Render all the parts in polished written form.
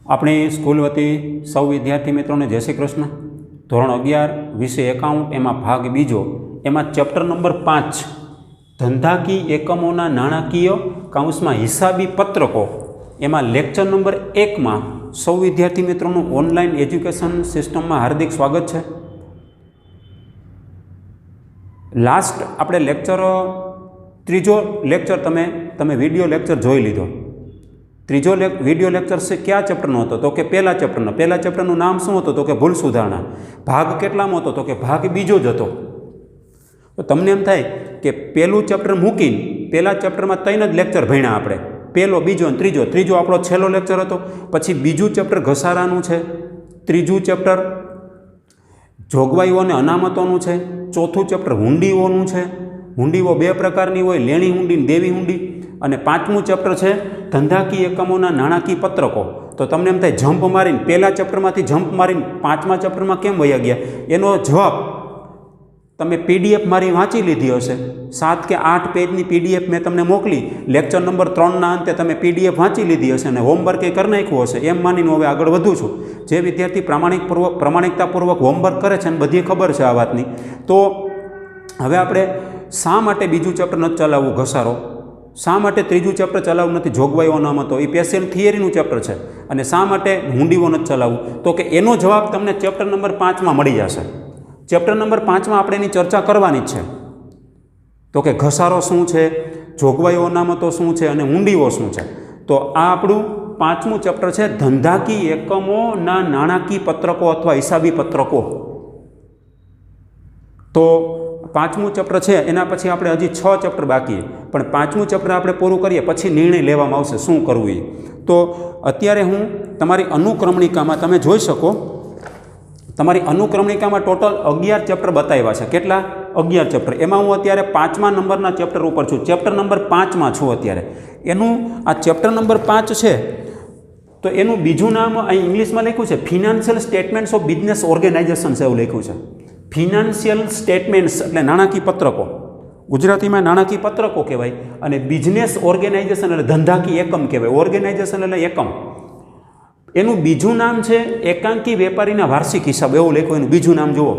આપણી સ્કૂલ વતી સૌ વિદ્યાર્થી મિત્રોને જય શ્રી કૃષ્ણ। ધોરણ 11 વિષય એકાઉન્ટ એમાં ભાગ બીજો એમાં ચેપ્ટર નંબર 5 ધંધાકીય એકમોના નાણાકીય કાઉન્સમાં હિસાબી પત્રકો એમાં લેક્ચર નંબર 1 માં સૌ વિદ્યાર્થી મિત્રોનું ઓનલાઈન એજ્યુકેશન સિસ્ટમમાં હાર્દિક સ્વાગત છે। લાસ્ટ આપણે લેક્ચર ત્રીજો લેક્ચર તમે વિડીયો લેક્ચર જોઈ લીધો। ત્રીજો વિડીયો લેક્ચર છે કયા ચેપ્ટરનો હતો તો કે પહેલા ચેપ્ટરનું નામ શું હતું તો કે ભૂલ સુધારણા। ભાગ કેટલામાં હતો તો કે ભાગ બીજો જ હતો। તો તમને એમ થાય કે પહેલું ચેપ્ટર મૂકીને પહેલા ચેપ્ટરમાં 3 જ લેક્ચર ભણ્યા આપણે, પહેલો બીજો અને ત્રીજો આપણો છેલ્લો લેક્ચર હતો। પછી બીજું ચેપ્ટર ઘસારાનું છે, ત્રીજું ચેપ્ટર જોગવાઈઓ અને અનામતોનું છે, ચોથું ચેપ્ટર હુંડીઓનું છે। હુંડીઓ 2 પ્રકારની હોય, લેણી હુંડી અને દેવી હુંડી। અને પાંચમું ચેપ્ટર છે ધંધાકીય એકમોના નાણાકીય પત્રકો। તો તમને એમ થાય જમ્પ મારીને પહેલા ચેપ્ટરમાંથી જમ્પ મારીને પાંચમા ચેપ્ટરમાં કેમ વયા ગયા, એનો જવાબ તમે પીડીએફ મારી વાંચી લીધી હશે। 7 કે 8 પેજની પીડીએફ મેં તમને મોકલી, લેક્ચર નંબર 3ના અંતે તમે પીડીએફ વાંચી લીધી હશે અને હોમવર્ક એ કરી નાખ્યું હશે। એમ માનીને હવે આગળ વધું છું। જે વિદ્યાર્થી પ્રામાણિકતાપૂર્વક હોમવર્ક કરે છે અને બધી ખબર છે આ વાતની, તો હવે આપણે શા માટે બીજું ચેપ્ટર નથી ચલાવવું ઘસારો, શા માટે ત્રીજું ચેપ્ટર ચલાવવું નથી જોગવાઈઓ અનામતો, એ સ્પેશિયલ થિયરીનું ચેપ્ટર છે, અને શા માટે હુંડીઓ નથી ચલાવવું, તો કે એનો જવાબ તમને ચેપ્ટર નંબર 5માં મળી જશે। ચેપ્ટર નંબર 5માં આપણે એની ચર્ચા કરવાની જ છે। તો કે ઘસારો શું છે, જોગવાઈઓ અનામતો શું છે અને હુંડીઓ શું છે। તો આ આપણું 5મું ચેપ્ટર છે ધંધાકીય એકમોના નાણાકીય પત્રકો અથવા હિસાબી પત્રકો। તો 5મું ચેપ્ટર છે, એના પછી આપણે હજી 6 ચેપ્ટર બાકી, પણ 5મું ચેપ્ટર આપણે પૂરું કરીએ પછી નિર્ણય લેવામાં આવશે શું કરવું એ। તો અત્યારે હું તમારી અનુક્રમણિકામાં તમે જોઈ શકો, તમારી અનુક્રમણિકામાં ટોટલ 11 ચેપ્ટર બતાવ્યા છે। કેટલા? 11 ચેપ્ટર। એમાં હું અત્યારે 5મા નંબરના ચેપ્ટર ઉપર છું, ચેપ્ટર નંબર 5માં છું અત્યારે। એનું આ ચેપ્ટર નંબર 5 છે, તો એનું બીજું નામ અહીં ઇંગ્લિશમાં લખ્યું છે financial statements of business organisation એવું લખ્યું છે। ફિનાન્શિયલ સ્ટેટમેન્ટ્સ એટલે નાણાકીય પત્રકો, ગુજરાતીમાં નાણાકીય પત્રકો કહેવાય, અને બિઝનેસ ઓર્ગેનાઇઝેશન એટલે ધંધાકીય એકમ કહેવાય। ઓર્ગેનાઇઝેશન એટલે એકમ। એનું બીજું નામ છે એકાંકી વેપારીના વાર્ષિક હિસાબો, એવું લખ્યું એનું બીજું નામ જુઓ,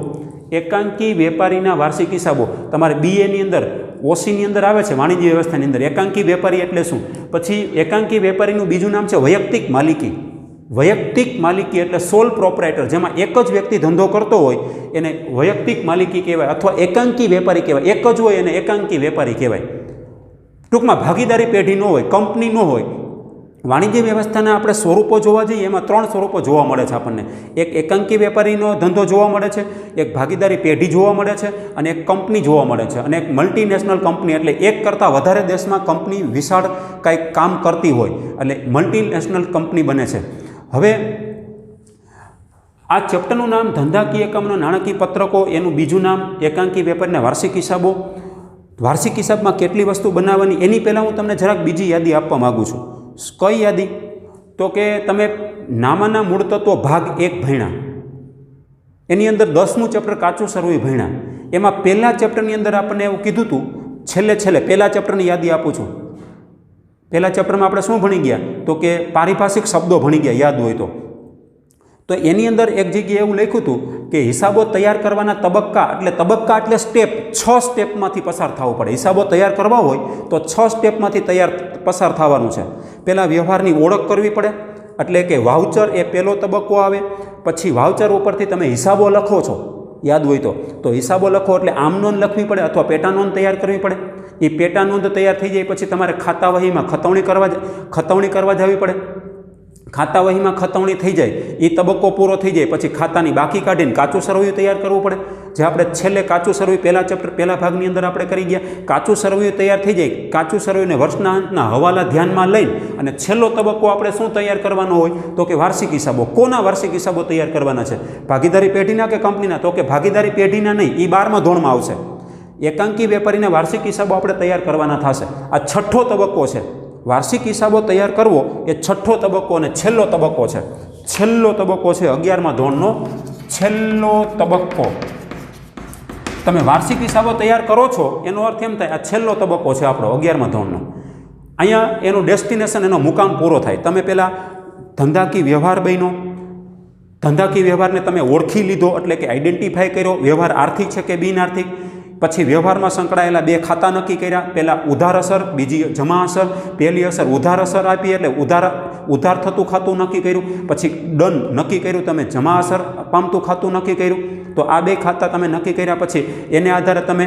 એકાંકી વેપારીના વાર્ષિક હિસાબો। તમારે બીએની અંદર ઓસીની અંદર આવે છે, વાણિજ્ય વ્યવસ્થાની અંદર એકાંકી વેપારી એટલે શું। પછી એકાંકી વેપારીનું બીજું નામ છે વૈયક્તિક માલિકી। વૈયક્તિક માલિકી એટલે સોલ પ્રોપરાઇટર, જેમાં એક જ વ્યક્તિ ધંધો કરતો હોય એને વૈયક્તિક માલિકી કહેવાય, અથવા એકાંકી વેપારી કહેવાય। એક જ હોય એને એકાંકી વેપારી કહેવાય। ટૂંકમાં ભાગીદારી પેઢી ન હોય, કંપની ન હોય। વાણિજ્ય વ્યવસ્થાના આપણે સ્વરૂપો જોવા જઈએ, એમાં 3 સ્વરૂપો જોવા મળે છે આપણને। એક એકાંકી વેપારીનો ધંધો જોવા મળે છે, એક ભાગીદારી પેઢી જોવા મળે છે, અને એક કંપની જોવા મળે છે, અને એક મલ્ટીનેશનલ કંપની એટલે એક કરતાં વધારે દેશમાં કંપની વિશાળ કાંઈક કામ કરતી હોય એટલે મલ્ટીનેશનલ કંપની બને છે। હવે આ ચેપ્ટરનું નામ ધંધાકીય એકમના નાણાકીય પત્રકો, એનું બીજું નામ એકાંકી વેપારીના વાર્ષિક હિસાબો। વાર્ષિક હિસાબમાં કેટલી વસ્તુ બનાવવાની એની પહેલાં હું તમને જરાક બીજી યાદી આપવા માગું છું। કઈ યાદી? તો કે તમે નામાના મૂળ તત્વો ભાગ 1 ભણ્યા, એની અંદર 10મું ચેપ્ટર કાચું સરવૈયું ભણ્યા। એમાં પહેલા ચેપ્ટરની અંદર આપણને એવું કીધું હતું, છેલ્લે પહેલા ચેપ્ટરની યાદી આપું છું। પહેલા ચેપ્ટરમાં આપણે શું ભણી ગયા તો કે પારિભાષિક શબ્દો ભણી ગયા, યાદ હોય તો એની અંદર એક જગ્યાએ એવું લખ્યું હતું કે હિસાબો તૈયાર કરવાના તબક્કા એટલે સ્ટેપ, 6 સ્ટેપમાંથી પસાર થવું પડે। હિસાબો તૈયાર કરવા હોય તો 6 સ્ટેપમાંથી પસાર થવાનું છે। પહેલાં વ્યવહારની ઓળખ કરવી પડે, એટલે કે વાઉચર એ પહેલો તબક્કો આવે। પછી વાઉચર ઉપરથી તમે હિસાબો લખો છો, યાદ હોય તો હિસાબો લખો એટલે આમ નોંધ લખવી પડે અથવા પેટા નોંધ તૈયાર કરવી પડે। એ પેટા નોંધ તૈયાર થઈ જાય પછી તમારે ખાતા વહીમાં ખતવણી કરવા જવી પડે। ખાતા વહીમાં ખતવણી થઈ જાય, એ તબક્કો પૂરો થઈ જાય પછી ખાતાની બાકી કાઢીને કાચું સરવૈયું તૈયાર કરવું પડે, જે આપણે છેલ્લે કાચું સરવૈયું પહેલા ચેપ્ટર પહેલા ભાગની અંદર આપણે કરી ગયા। કાચું સરવૈયું તૈયાર થઈ જાય, કાચું સરવૈયુંને વર્ષના અંતના હવાલા ધ્યાનમાં લઈને અને છેલ્લો તબક્કો આપણે શું તૈયાર કરવાનો હોય તો કે વાર્ષિક હિસાબો। કોના વાર્ષિક હિસાબો તૈયાર કરવાના છે? ભાગીદારી પેઢીના કે કંપનીના? તો કે ભાગીદારી પેઢીના નહીં, એ 12મા ધોરણમાં આવશે। એકાંકી વેપારીના વાર્ષિક હિસાબો આપણે તૈયાર કરવાના થશે। આ 6થો તબક્કો છે। વાર્ષિક હિસાબો તૈયાર કરવો એ 6થો તબક્કો અને છેલ્લો તબક્કો છે। છેલ્લો તબક્કો છે 11મા ધોરણનો છેલ્લો તબક્કો। તમે વાર્ષિક હિસાબો તૈયાર કરો છો એનો અર્થ એમ થાય આ છેલ્લો તબક્કો છે આપણો 11મા ધોરણનો। અહીંયા એનું ડેસ્ટિનેશન, એનો મુકામ પૂરો થાય। તમે પહેલાં ધંધાકીય વ્યવહાર બન્યો, ધંધાકીય વ્યવહારને તમે ઓળખી લીધો એટલે કે આઈડેન્ટિફાઈ કર્યો, વ્યવહાર આર્થિક છે કે બિન આર્થિક. પછી વ્યવહારમાં સંકળાયેલા બે ખાતા નક્કી કર્યા, પહેલાં ઉધાર અસર, બીજી જમા અસર. પહેલી અસર ઉધાર અસર આપી એટલે ઉધાર થતું ખાતું નક્કી કર્યું. પછી ડન નક્કી કર્યું, તમે જમા અસર પામતું ખાતું નક્કી કર્યું. તો આ બે ખાતા તમે નક્કી કર્યા પછી એને આધારે તમે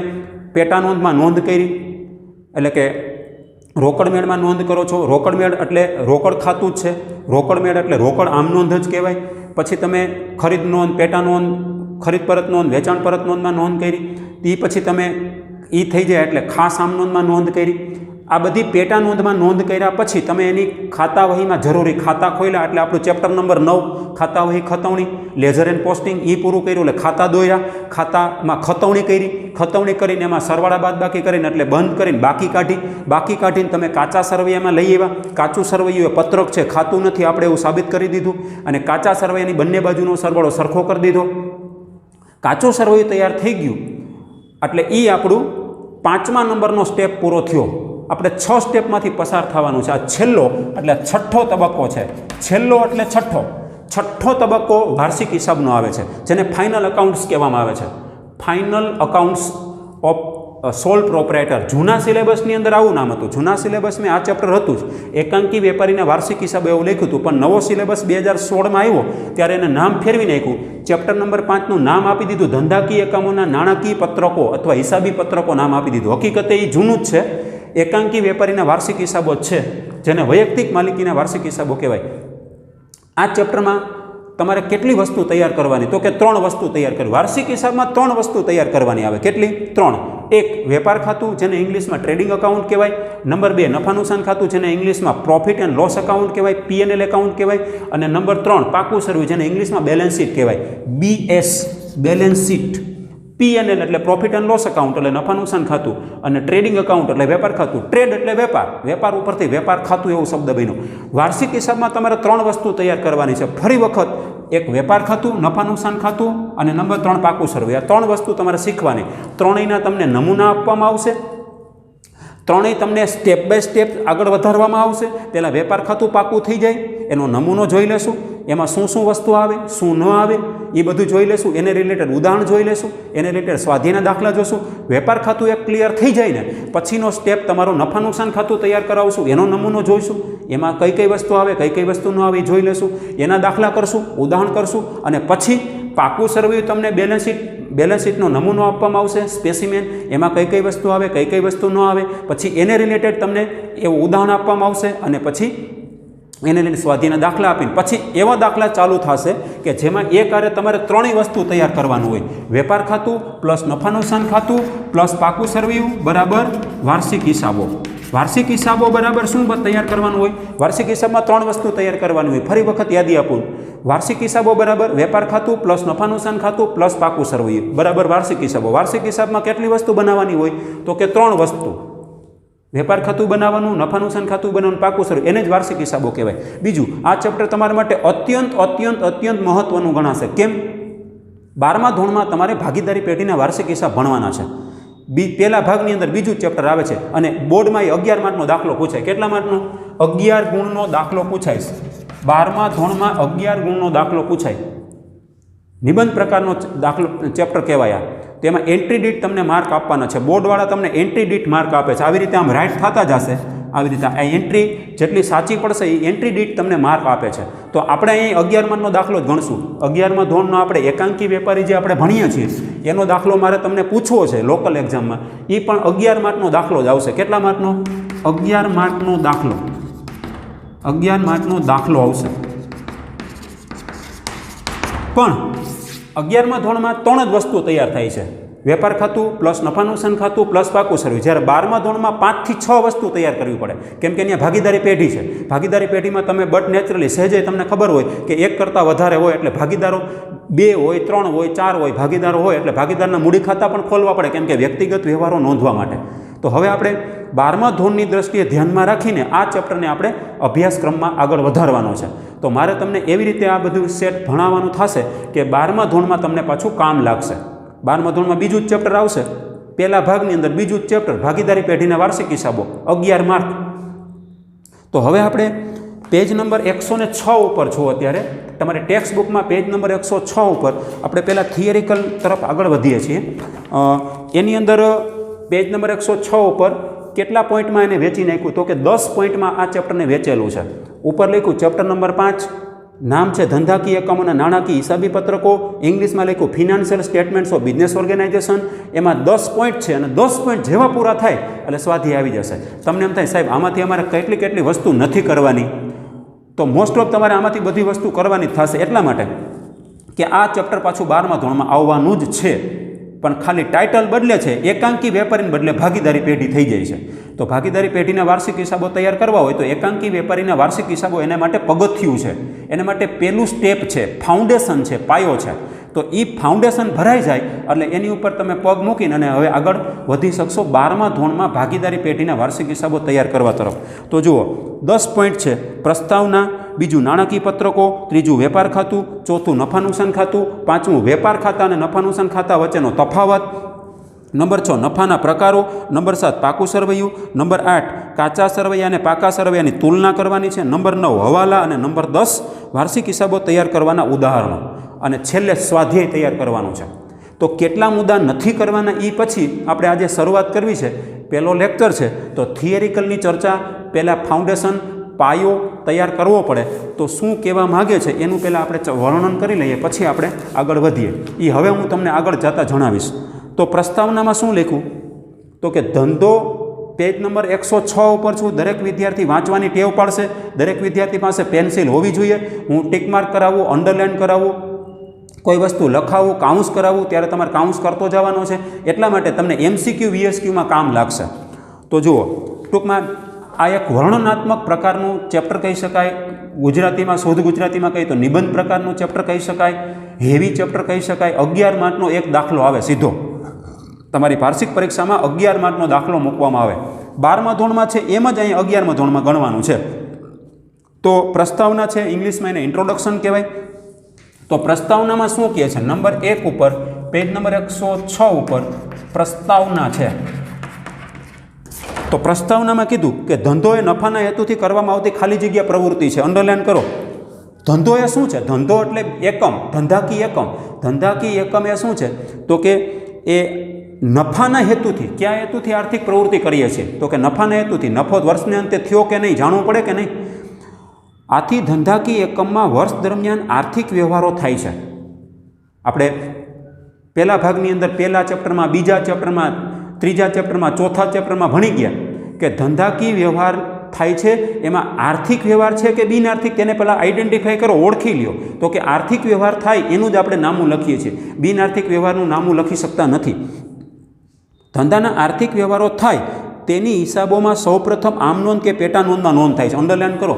પેટા નોંધમાં નોંધ કરી, એટલે કે રોકડ મેળમાં નોંધ કરો છો. રોકડ મેળ એટલે રોકડ ખાતું જ છે, રોકડ મેળ એટલે રોકડ આમ નોંધ જ કહેવાય. પછી તમે ખરીદ નોંધ, પેટા નોંધ, ખરીદ પરત નોંધ, વેચાણ પરત નોંધમાં નોંધ કરી. એ પછી તમે એ થઈ જાય એટલે ખાસ આમ નોંધમાં નોંધ કરી. આ બધી પેટા નોંધમાં નોંધ કર્યા પછી તમે એની ખાતા વહીમાં જરૂરી ખાતા ખોલ્યા એટલે આપણું ચેપ્ટર નંબર 9 ખાતા વહી ખતવણી, લેઝર એન્ડ પોસ્ટિંગ એ પૂરું કર્યું એટલે ખાતા દોર્યા, ખાતામાં ખતવણી કરી, ખતવણી કરીને એમાં સરવાળા બાદબાકી કરીને એટલે બંધ કરીને બાકી કાઢીને તમે કાચા સરવૈયામાં લઈ આવ્યા. કાચું સરવૈયું એ પત્રક છે, ખાતું નથી, આપણે એવું સાબિત કરી દીધું. અને કાચા સરવૈયાની બંને બાજુનો સરવાળો સરખો કરી દીધો. કાચું સરવૈયું તૈયાર થઈ ગયું એટલે એ આપણું 5મા નંબરનો સ્ટેપ પૂરો થયો. આપણે 6 સ્ટેપમાંથી પસાર થવાનું છે. આ છેલ્લો એટલે છઠ્ઠો તબક્કો છે. છેલ્લો એટલે છઠ્ઠો તબક્કો વાર્ષિક હિસાબનો આવે છે, જેને ફાઇનલ અકાઉન્ટ્સ કહેવામાં આવે છે. Final accounts of sole proprietor. જૂના સિલેબસની અંદર આવું નામ હતું. જૂના સિલેબસમાં આ ચેપ્ટર હતું જ, એકાંકી વેપારીના વાર્ષિક હિસાબ એવું લખ્યું હતું. પણ નવો સિલેબસ 2016માં આવ્યો ત્યારે એને નામ ફેરવી નાખ્યું. ચેપ્ટર નંબર 5નું નામ આપી દીધું ધંધાકીય એકમોના નાણાકીય પત્રકો અથવા હિસાબી પત્રકો નામ આપી દીધું. હકીકતે એ જૂનું જ છે, એકાંકી વેપારીના વાર્ષિક હિસાબો જ છે, જેને વૈયક્તિક માલિકીના વાર્ષિક હિસાબો કહેવાય. આ ચેપ્ટરમાં તમારે કેટલી વસ્તુ તૈયાર કરવાની? તો કે 3 વસ્તુ તૈયાર કરવી. વાર્ષિક હિસાબમાં 3 વસ્તુ તૈયાર કરવાની આવે. કેટલી? 3. 1 વેપાર ખાતું, જેને ઇંગ્લિશમાં ટ્રેડિંગ અકાઉન્ટ કહેવાય. નંબર 2 નફા નુકસાન ખાતું, જેને ઇંગ્લિશમાં પ્રોફિટ એન્ડ લોસ અકાઉન્ટ કહેવાય, P&L એકાઉન્ટ કહેવાય. અને નંબર 3 પાકું સરવૈયું, જેને ઇંગ્લિશમાં બેલેન્સ શીટ કહેવાય, BS બેલેન્સ શીટ. P&L એટલે પ્રોફિટ એન્ડ લોસ અકાઉન્ટ એટલે નફા નુકસાન ખાતું, અને ટ્રેડિંગ અકાઉન્ટ એટલે વેપાર ખાતું. ટ્રેડ એટલે વેપાર, વેપાર ઉપરથી વેપાર ખાતું એવો શબ્દ બન્યો. વાર્ષિક હિસાબમાં તમારે 3 વસ્તુ તૈયાર કરવાની છે. ફરી વખત, એક વેપાર ખાતું, નફા નુકસાન ખાતું અને નંબર 3 પાકું સરવૈયું. આ 3 વસ્તુ તમારે શીખવાની. ત્રણેયના તમને નમૂના આપવામાં આવશે. ત્રણેય તમને સ્ટેપ બાય સ્ટેપ આગળ વધારવામાં આવશે. પહેલાં વેપાર ખાતું પાકું થઈ જાય એનો નમૂનો જોઈ લેશું, એમાં શું વસ્તુ આવે, શું ન આવે એ બધું જોઈ લેશું. એને રિલેટેડ ઉદાહરણ જોઈ લેશું, એને રિલેટેડ સ્વાધ્યાયના દાખલા જોશું. વેપાર ખાતું એક ક્લિયર થઈ જાય ને પછીનો સ્ટેપ તમારો નફા નુકસાન ખાતું તૈયાર કરાવશું, એનો નમૂનો જોઈશું. એમાં કઈ વસ્તુ આવે, કઈ વસ્તુ ન આવે એ જોઈ લેશું. એના દાખલા કરશું, ઉદાહરણ કરશું. અને પછી પાકું સરવૈયું તમને બેલેન્સ શીટનો નમૂનો આપવામાં આવશે, સ્પેસિમેન. એમાં કઈ વસ્તુ આવે, કઈ વસ્તુ ન આવે. પછી એને રિલેટેડ તમને એવું ઉદાહરણ આપવામાં આવશે. અને પછી એને લઈને સ્વાધ્યાયના દાખલા આપીને પછી એવા દાખલા ચાલુ થશે કે જેમાં એક આરે તમારે 3 વસ્તુ તૈયાર કરવાનું હોય. વેપાર ખાતું પ્લસ નફા નુકસાન ખાતું પ્લસ પાકું સરવૈયું બરાબર વાર્ષિક હિસાબો. વાર્ષિક હિસાબો બરાબર શું તૈયાર કરવાનું હોય? વાર્ષિક હિસાબમાં 3 વસ્તુ તૈયાર કરવાની હોય. ફરી વખત યાદી આપું. વાર્ષિક હિસાબો બરાબર વેપાર ખાતું પ્લસ નફા નુકસાન ખાતું પ્લસ પાકું સરવૈયું બરાબર વાર્ષિક હિસાબો. વાર્ષિક હિસાબમાં કેટલી વસ્તુ બનાવવાની હોય? તો કે 3 વસ્તુ. વેપાર ખાતું બનાવવાનું, નફા નુકસાન ખાતું બનાવવાનું, પાકું સરવૈયું, એને જ વાર્ષિક હિસાબો કહેવાય. બીજું, આ ચેપ્ટર તમારા માટે અત્યંત મહત્વનું ગણાશે. કેમ? 12મા ધોરણમાં તમારે ભાગીદારી પેઢીના વાર્ષિક હિસાબ ભણવાના છે. પહેલા ભાગની અંદર બીજું ચેપ્ટર આવે છે. અને બોર્ડમાં 11 માર્કનો દાખલો પૂછાય. કેટલા માર્કનો? 11 ગુણનો દાખલો પૂછાય. 12મા ધોરણમાં 11 ગુણનો દાખલો પૂછાય. નિબંધ પ્રકારનો દાખલો ચેપ્ટર કહેવાય. તેમાં એન્ટ્રી દીઠ તમને માર્ક આપવાના છે. બોર્ડવાળા તમને એન્ટ્રી દીઠ માર્ક આપે છે. આવી રીતે આમ રાઇટ થતા જશે. આવી રીતે આ એન્ટ્રી જેટલી સાચી પડશે એ એન્ટ્રી દીઠ તમને માર્ક આપે છે. તો આપણે અહીં 11 માર્કનો દાખલો જ ગણશું. 11મા ધોરણનો આપણે એકાંકી વેપારી જે આપણે ભણીએ છીએ એનો દાખલો મારે તમને પૂછવો છે લોકલ એક્ઝામમાં. એ પણ 11 માર્કનો દાખલો જ આવશે. કેટલા માર્કનો? 11 માર્કનો દાખલો. 11 માર્કનો દાખલો આવશે. પણ 11મા ધોરણમાં 3 જ વસ્તુ તૈયાર થાય છે. વેપાર ખાતું પ્લસ નફા નુકસાન ખાતું પ્લસ પાકું સરવૈયું. જ્યારે 12મા ધોરણમાં 5 થી 6 વસ્તુ તૈયાર કરવી પડે. કેમ કે અહીંયા ભાગીદારી પેઢી છે. ભાગીદારી પેઢીમાં તમે બટ નેચરલી સહેજે તમને ખબર હોય કે એક કરતાં વધારે હોય એટલે ભાગીદારો 2 હોય, 3 હોય, 4 હોય ભાગીદારો હોય એટલે ભાગીદારના મૂડી ખાતા પણ ખોલવા પડે. કેમ કે વ્યક્તિગત વ્યવહારો નોંધવા માટે. તો હવે આપણે 12મા ધોરણની દ્રષ્ટિએ ધ્યાનમાં રાખીને આ ચેપ્ટરને આપણે અભ્યાસક્રમમાં આગળ વધારવાનો છે. તો મારે તમને એવી રીતે આ બધું સેટ ભણાવવાનું થશે કે 12મા ધોરણમાં તમને પાછું કામ લાગશે. 12મા ધોરણમાં બીજું જ ચેપ્ટર આવશે. પહેલા ભાગની અંદર બીજું જ ચેપ્ટર ભાગીદારી પેઢીના વાર્ષિક હિસાબો, 11 માર્ક. તો હવે આપણે પેજ નંબર 106 ઉપર છો અત્યારે તમારે ટેક્સ્ટ બુકમાં પેજ નંબર 106 ઉપર આપણે પહેલાં થિયરિકલ તરફ આગળ વધીએ છીએ. એની અંદર પેજ નંબર 106 ઉપર કેટલા પોઈન્ટમાં એને વેચી નાખ્યું તો કે 10 પોઈન્ટમાં આ ચેપ્ટરને વેચેલું છે. ઉપર લખ્યું ચેપ્ટર નંબર 5, નામ છે ધંધાકીય એકમો અને નાણાકીય હિસાબી પત્રકો, ઇંગ્લિશમાં લખ્યું financial statements of business organisation. એમાં 10 પોઈન્ટ છે અને 10 પોઈન્ટ જેવા પૂરા થાય એટલે સ્વાધ્યાય આવી જશે. તમને એમ થાય સાહેબ આમાંથી અમારે કેટલી વસ્તુ નથી કરવાની, તો મોસ્ટ ઓફ તમારે આમાંથી બધી વસ્તુ કરવાની જ થશે. એટલા માટે કે આ ચેપ્ટર પાછું 12મા ધોરણમાં આવવાનું જ છે, પણ ખાલી ટાઇટલ બદલે છે, એકાંકી વેપારીને બદલે ભાગીદારી પેઢી થઈ જાય છે. તો ભાગીદારી પેઢીના વાર્ષિક હિસાબો તૈયાર કરવા હોય તો એકાંકી વેપારીના વાર્ષિક હિસાબો એના માટે પગથિયું છે, એના માટે પહેલું સ્ટેપ છે, ફાઉન્ડેશન છે, પાયો છે. તો એ ફાઉન્ડેશન ભરાઈ જાય એટલે એની ઉપર તમે પગ મૂકીને અને હવે આગળ વધી શકશો 12મા ધોરણમાં ભાગીદારી પેઢીના વાર્ષિક હિસાબો તૈયાર કરવા તરફ. તો જુઓ 10 પોઈન્ટ છે. પ્રસ્તાવના, બીજું નાણાકીય પત્રકો, ત્રીજું વેપાર ખાતું, ચોથું નફા નુકસાન ખાતું, પાંચમું વેપાર ખાતા અને નફા નુકસાન ખાતા વચ્ચેનો તફાવત, નંબર 6 નફાના પ્રકારો, નંબર 7 પાકું સરવૈયું, નંબર 8 કાચા સરવૈયા અને પાકા સરવૈયાની તુલના કરવાની છે, નંબર 9 હવાલા અને નંબર 10 વાર્ષિક હિસાબો તૈયાર કરવાના ઉદાહરણો, અને છેલ્લે સ્વાધ્યાય તૈયાર કરવાનું છે. તો કેટલા મુદ્દા નથી કરવાના એ પછી આપણે આજે શરૂઆત કરવી છે. પહેલો લેક્ચર છે તો થિયરિકલની ચર્ચા, પહેલાં ફાઉન્ડેશન પાયો તૈયાર કરવો પડે. તો શું કહેવા માગે છે એનું પહેલાં આપણે વર્ણન કરી લઈએ, પછી આપણે આગળ વધીએ. એ હવે હું તમને આગળ જતાં જણાવીશ. તો પ્રસ્તાવનામાં શું લખ્યું તો કે ધંધો, પેજ નંબર 106 ઉપર છું. દરેક વિદ્યાર્થી વાંચવાની ટેવ પાડશે. દરેક વિદ્યાર્થી પાસે પેન્સિલ હોવી જોઈએ. હું ટીક માર્ક કરાવું, અંડરલાઇન કરાવું, કોઈ વસ્તુ લખાવું, કાઉન્સ કરાવું, ત્યારે તમારે કાઉન્સ કરતો જવાનો છે. એટલા માટે તમને MCQ VSQમાં કામ લાગશે. તો જુઓ, ટૂંકમાં આ એક વર્ણનાત્મક પ્રકારનું ચેપ્ટર કહી શકાય. ગુજરાતીમાં શુદ્ધ ગુજરાતીમાં કહીએ તો નિબંધ પ્રકારનું ચેપ્ટર કહી શકાય, હેવી ચેપ્ટર કહી શકાય. 11 માર્કનો એક દાખલો આવે સીધો તમારી વાર્ષિક પરીક્ષામાં. 11 માર્કનો દાખલો મૂકવામાં આવે. 12મા ધોરણમાં છે એમ જ અહીંયા 11મા ધોરણમાં ગણવાનું છે. તો પ્રસ્તાવના છે, ઇંગ્લિશમાં એને ઇન્ટ્રોડક્શન કહેવાય. તો પ્રસ્તાવનામાં શું કહે છે, નંબર 1 ઉપર પેજ નંબર 106 ઉપર પ્રસ્તાવના છે. તો પ્રસ્તાવનામાં કીધું કે ધંધો એ નફાના હેતુથી કરવામાં આવતી ખાલી જગ્યા પ્રવૃત્તિ છે. અંડરલાઇન કરો. ધંધો એ શું છે? ધંધો એટલે એકમ, ધંધાકીય એકમ. ધંધાકીય એકમ એ શું છે તો કે એ નફાના હેતુથી, કયા હેતુથી આર્થિક પ્રવૃત્તિ કરીએ છીએ તો કે નફાના હેતુથી. નફો વર્ષને અંતે થયો કે નહીં જાણવું પડે કે નહીં. આથી ધંધાકીય એકમમાં વર્ષ દરમિયાન આર્થિક વ્યવહારો થાય છે. આપણે પહેલા ભાગની અંદર પહેલા ચેપ્ટરમાં, બીજા ચેપ્ટરમાં, ત્રીજા ચેપ્ટરમાં, ચોથા ચેપ્ટરમાં ભણી ગયા કે ધંધાકીય વ્યવહાર થાય છે. એમાં આર્થિક વ્યવહાર છે કે બિન આર્થિક તેને પહેલાં આઈડેન્ટિફાઈ કરો, ઓળખી લ્યો. તો કે આર્થિક વ્યવહાર થાય એનું જ આપણે નામું લખીએ છીએ, બિન આર્થિક વ્યવહારનું નામું લખી શકતા નથી. ધંધાના આર્થિક વ્યવહારો થાય તેની હિસાબોમાં સૌપ્રથમ આમ નોંધ કે પેટા નોંધમાં નોંધ થાય છે. અંડરલાઇન કરો.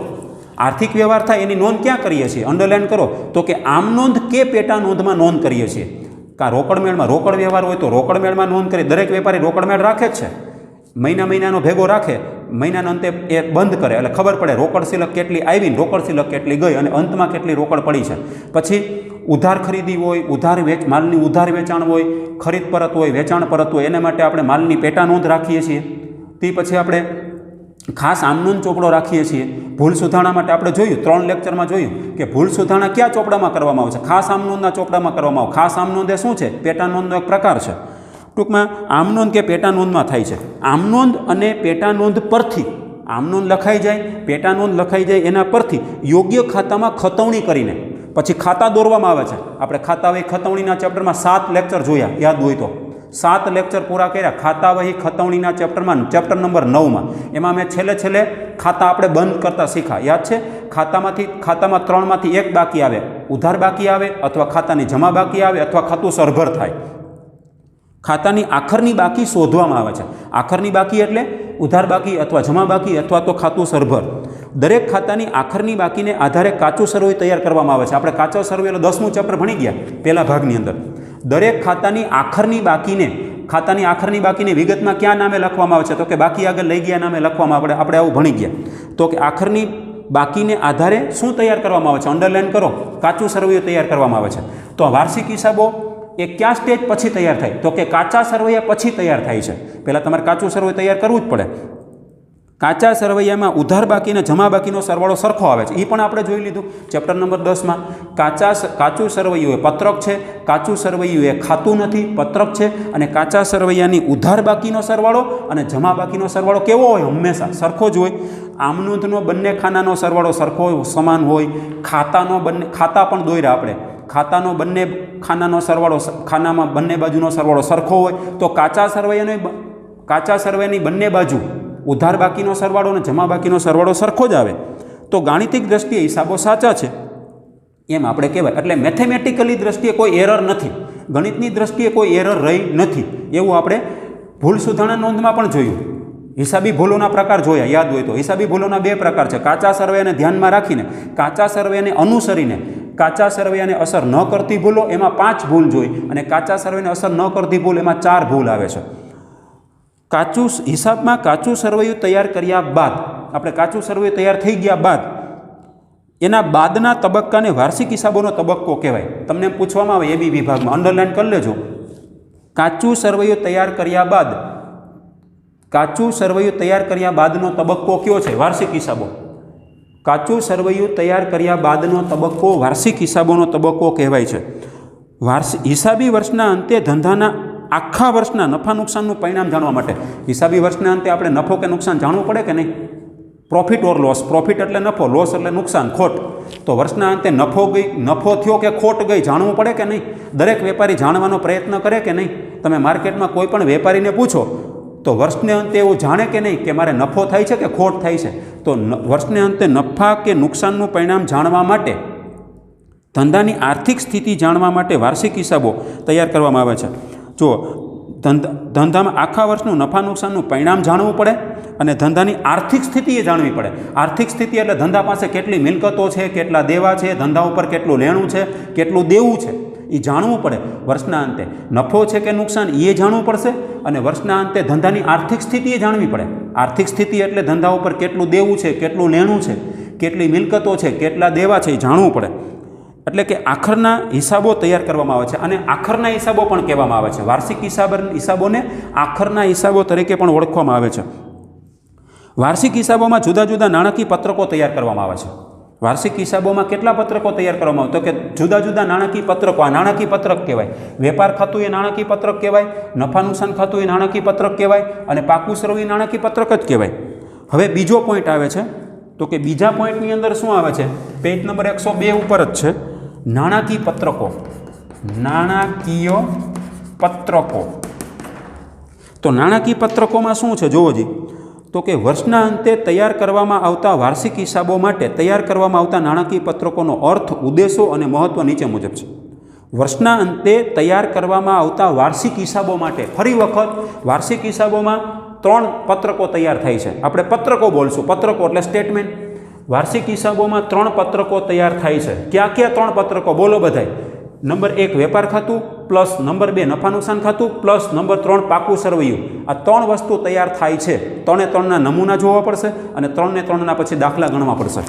આર્થિક વ્યવહાર થાય એની નોંધ ક્યાં કરીએ છીએ? અંડરલાઇન કરો. તો કે આમ નોંધ કે પેટા નોંધમાં નોંધ કરીએ છીએ. કાં રોકડ મેળમાં, રોકડ વ્યવહાર હોય તો રોકડ મેળમાં નોંધ કરી. દરેક વેપારી રોકડ મેળ રાખે જ છે. મહિનાનો ભેગો રાખે, મહિનાના અંતે એ બંધ કરે એટલે ખબર પડે રોકડ સિલક કેટલી આવી, રોકડ સિલક કેટલી ગઈ અને અંતમાં કેટલી રોકડ પડી છે. પછી ઉધાર ખરીદી હોય, માલની ઉધાર વેચાણ હોય, ખરીદ પરત હોય, વેચાણ પરત હોય, એના માટે આપણે માલની પેટા નોંધ રાખીએ છીએ. તે પછી આપણે ખાસ આમનોંધ ચોપડો રાખીએ છીએ. ભૂલ સુધારણા માટે આપણે જોયું, 3 લેક્ચરમાં જોયું કે ભૂલ સુધારણા કયા ચોપડામાં કરવામાં આવે છે? ખાસ આમનોંધના ચોપડામાં કરવામાં આવે. ખાસ આમનોંધ એ શું છે? પેટા નોંધનો એક પ્રકાર છે. ટૂંકમાં આમનોંધ કે પેટા નોંધમાં થાય છે. આમનોંધ અને પેટા નોંધ પરથી આમનોંધ લખાઈ જાય, પેટા નોંધ લખાઈ જાય, એના પરથી યોગ્ય ખાતામાં ખતવણી કરીને પછી ખાતા દોરવામાં આવે છે. આપણે ખાતા વહી ખતવણીના ચેપ્ટરમાં 7 લેક્ચર જોયા, યાદ હોય તો 7 લેક્ચર પૂરા કર્યા ખાતા વહી ખતવણીના ચેપ્ટરમાં, ચેપ્ટર નંબર 9માં. એમાં મેં છેલ્લે ખાતા આપણે બંધ કરતા શીખા, યાદ છે? ખાતામાં 3માંથી 1 બાકી આવે, ઉધાર બાકી આવે, અથવા ખાતાની જમા બાકી આવે, અથવા ખાતું સરભર થાય. ખાતાની આખરની બાકી શોધવામાં આવે છે. આખરની બાકી એટલે ઉધાર બાકી અથવા જમા બાકી અથવા તો ખાતું સરભર. દરેક ખાતાની આખરની બાકીને આધારે કાચું સરવૈયું તૈયાર કરવામાં આવે છે. આપણે કાચો સરવૈયો 10મું ચેપ્ટર ભણી ગયા પહેલા ભાગની અંદર. દરેક ખાતાની આખરની બાકીને વિગતમાં ક્યાં નામે લખવામાં આવે છે? તો કે બાકી આગળ લઈ ગયા નામે લખવામાં આપણે આવું ભણી ગયા. તો કે આખરની બાકીને આધારે શું તૈયાર કરવામાં આવે છે? અંડરલાઇન કરો. કાચું સરવૈયું તૈયાર કરવામાં આવે છે. તો વાર્ષિક હિસાબો એ કયા સ્ટેજ પછી તૈયાર થાય? તો કે કાચા સરવૈયા પછી તૈયાર થાય છે. પહેલાં તમારે કાચું સરવૈયું તૈયાર કરવું જ પડે. કાચા સરવૈયામાં ઉધાર બાકી અને જમા બાકીનો સરવાળો સરખો આવે છે. એ પણ આપણે જોઈ લીધું ચેપ્ટર નંબર 10માં. કાચું સરવૈયું એ પત્રક છે, કાચું સરવૈયું એ ખાતું નથી, પત્રક છે. અને કાચા સરવૈયાની ઉધાર બાકીનો સરવાળો અને જમા બાકીનો સરવાળો કેવો હોય? હંમેશા સરખો જ હોય. આમનોંધનો બંને ખાનાનો સરવાળો સરખો સમાન હોય. ખાતા પણ દોર્યા આપણે, ખાતાનો બંને ખાનાનો સરવાળો, ખાનામાં બંને બાજુનો સરવાળો સરખો હોય. તો કાચા સરવૈયાની બંને બાજુ ઉધાર બાકીનો સરવાળો અને જમા બાકીનો સરવાળો સરખો જ આવે. તો ગાણિતિક દ્રષ્ટિએ હિસાબો સાચા છે એમ આપણે કહેવાય. એટલે મેથેમેટિકલી દ્રષ્ટિએ કોઈ એરર નથી, ગણિતની દ્રષ્ટિએ કોઈ એરર રહી નથી, એવું આપણે ભૂલ સુધારણા નોંધમાં પણ જોયું. હિસાબી ભૂલોના પ્રકાર જોયા, યાદ હોય તો. હિસાબી ભૂલોના 2 પ્રકાર છે. કાચા સરવૈયાને ધ્યાનમાં રાખીને, કાચા સરવૈયાને અનુસરીને કાચા સરવૈયાને અસર ન કરતી ભૂલો, એમાં 5 ભૂલ જોઈ. અને કાચા સરવૈયાને અસર ન કરતી ભૂલ, એમાં 4 ભૂલ આવે છે. હિસાબમાં કાચું સરવૈયું તૈયાર કર્યા બાદ, આપણે કાચું સરવૈયું તૈયાર થઈ ગયા બાદ એના બાદના તબક્કાને વાર્ષિક હિસાબોનો તબક્કો કહેવાય. તમને એમ પૂછવામાં આવે એબી વિભાગમાં, અંડરલાઇન કરી લેજો. કાચું સરવૈયું તૈયાર કર્યા બાદ, કાચું સરવૈયું તૈયાર કર્યા બાદનો તબક્કો કયો છે? વાર્ષિક હિસાબો. કાચું સરવૈયું તૈયાર કર્યા બાદનો તબક્કો વાર્ષિક હિસાબોનો તબક્કો કહેવાય છે. હિસાબી વર્ષના અંતે ધંધાના આખા વર્ષના નફા નુકસાનનું પરિણામ જાણવા માટે, હિસાબી વર્ષના અંતે આપણે નફો કે નુકસાન જાણવું પડે કે નહીં? પ્રોફિટ ઓર લોસ. પ્રોફિટ એટલે નફો, લોસ એટલે નુકસાન, ખોટ. તો વર્ષના અંતે નફો થયો કે ખોટ ગઈ જાણવું પડે કે નહીં? દરેક વેપારી જાણવાનો પ્રયત્ન કરે કે નહીં? તમે માર્કેટમાં કોઈ પણ વેપારીને પૂછો તો વર્ષને અંતે એવું જાણે કે નહીં કે મારે નફો થાય છે કે ખોટ થાય છે? તો વર્ષને અંતે નફા કે નુકસાનનું પરિણામ જાણવા માટે, ધંધાની આર્થિક સ્થિતિ જાણવા માટે વાર્ષિક હિસાબો તૈયાર કરવામાં આવે છે. જો ધંધામાં આખા વર્ષનું નફા નુકસાનનું પરિણામ જાણવું પડે અને ધંધાની આર્થિક સ્થિતિ એ જાણવી પડે. આર્થિક સ્થિતિ એટલે ધંધા પાસે કેટલી મિલકતો છે, કેટલા દેવા છે, ધંધા ઉપર કેટલું લેણું છે, કેટલું દેવું છે, એ જાણવું પડે. વર્ષના અંતે નફો છે કે નુકસાન એ જાણવું પડશે. અને વર્ષના અંતે ધંધાની આર્થિક સ્થિતિ એ જાણવી પડે. આર્થિક સ્થિતિ એટલે ધંધા ઉપર કેટલું દેવું છે, કેટલું લેણું છે, કેટલી મિલકતો છે, કેટલા દેવા છે, એ જાણવું પડે. એટલે કે આખરના હિસાબો તૈયાર કરવામાં આવે છે. અને આખરના હિસાબો પણ કહેવામાં આવે છે. વાર્ષિક હિસાબોને આખરના હિસાબો તરીકે પણ ઓળખવામાં આવે છે. વાર્ષિક હિસાબોમાં જુદા જુદા નાણાકીય પત્રકો તૈયાર કરવામાં આવે છે. વાર્ષિક હિસાબોમાં કેટલા પત્રકો તૈયાર કરવામાં આવે? તો કે જુદા જુદા નાણાકીય પત્રકો. આ નાણાકીય પત્રક કહેવાય. વેપાર ખાતું એ નાણાકીય પત્રક કહેવાય, નફા નુકસાન ખાતું એ નાણાકીય પત્રક કહેવાય, અને પાકું સરવૈયું નાણાકીય પત્રક જ કહેવાય. હવે બીજો પોઈન્ટ આવે છે, તો કે બીજા પોઈન્ટની અંદર શું આવે છે? પેજ નંબર 102 ઉપર જ છે. નાણાકીય પત્રકો. નાણાકીય પત્રકો. તો નાણાકીય પત્રકોમાં શું છે જોવો જી. તો કે વર્ષના અંતે તૈયાર કરવામાં આવતા વાર્ષિક હિસાબો માટે તૈયાર કરવામાં આવતા નાણાકીય પત્રકોનો અર્થ, ઉદ્દેશો અને મહત્વ નીચે મુજબ છે. વર્ષના અંતે તૈયાર કરવામાં આવતા વાર્ષિક હિસાબો માટે, ફરી વખત વાર્ષિક હિસાબોમાં 3 પત્રકો તૈયાર થાય છે. આપણે પત્રકો બોલશું, પત્રકો એટલે સ્ટેટમેન્ટ. વાર્ષિક હિસાબોમાં 3 પત્રકો તૈયાર થાય છે. ક્યાં ક્યાં 3 પત્રકો બોલો બધાય? નંબર 1 વેપાર ખાતું, પ્લસ નંબર 2 નફા નુકસાન ખાતું, પ્લસ નંબર 3 પાકું સરવૈયું. આ 3 વસ્તુ તૈયાર થાય છે. 3 નમૂના જોવા પડશે અને 3 પછી દાખલા ગણવા પડશે.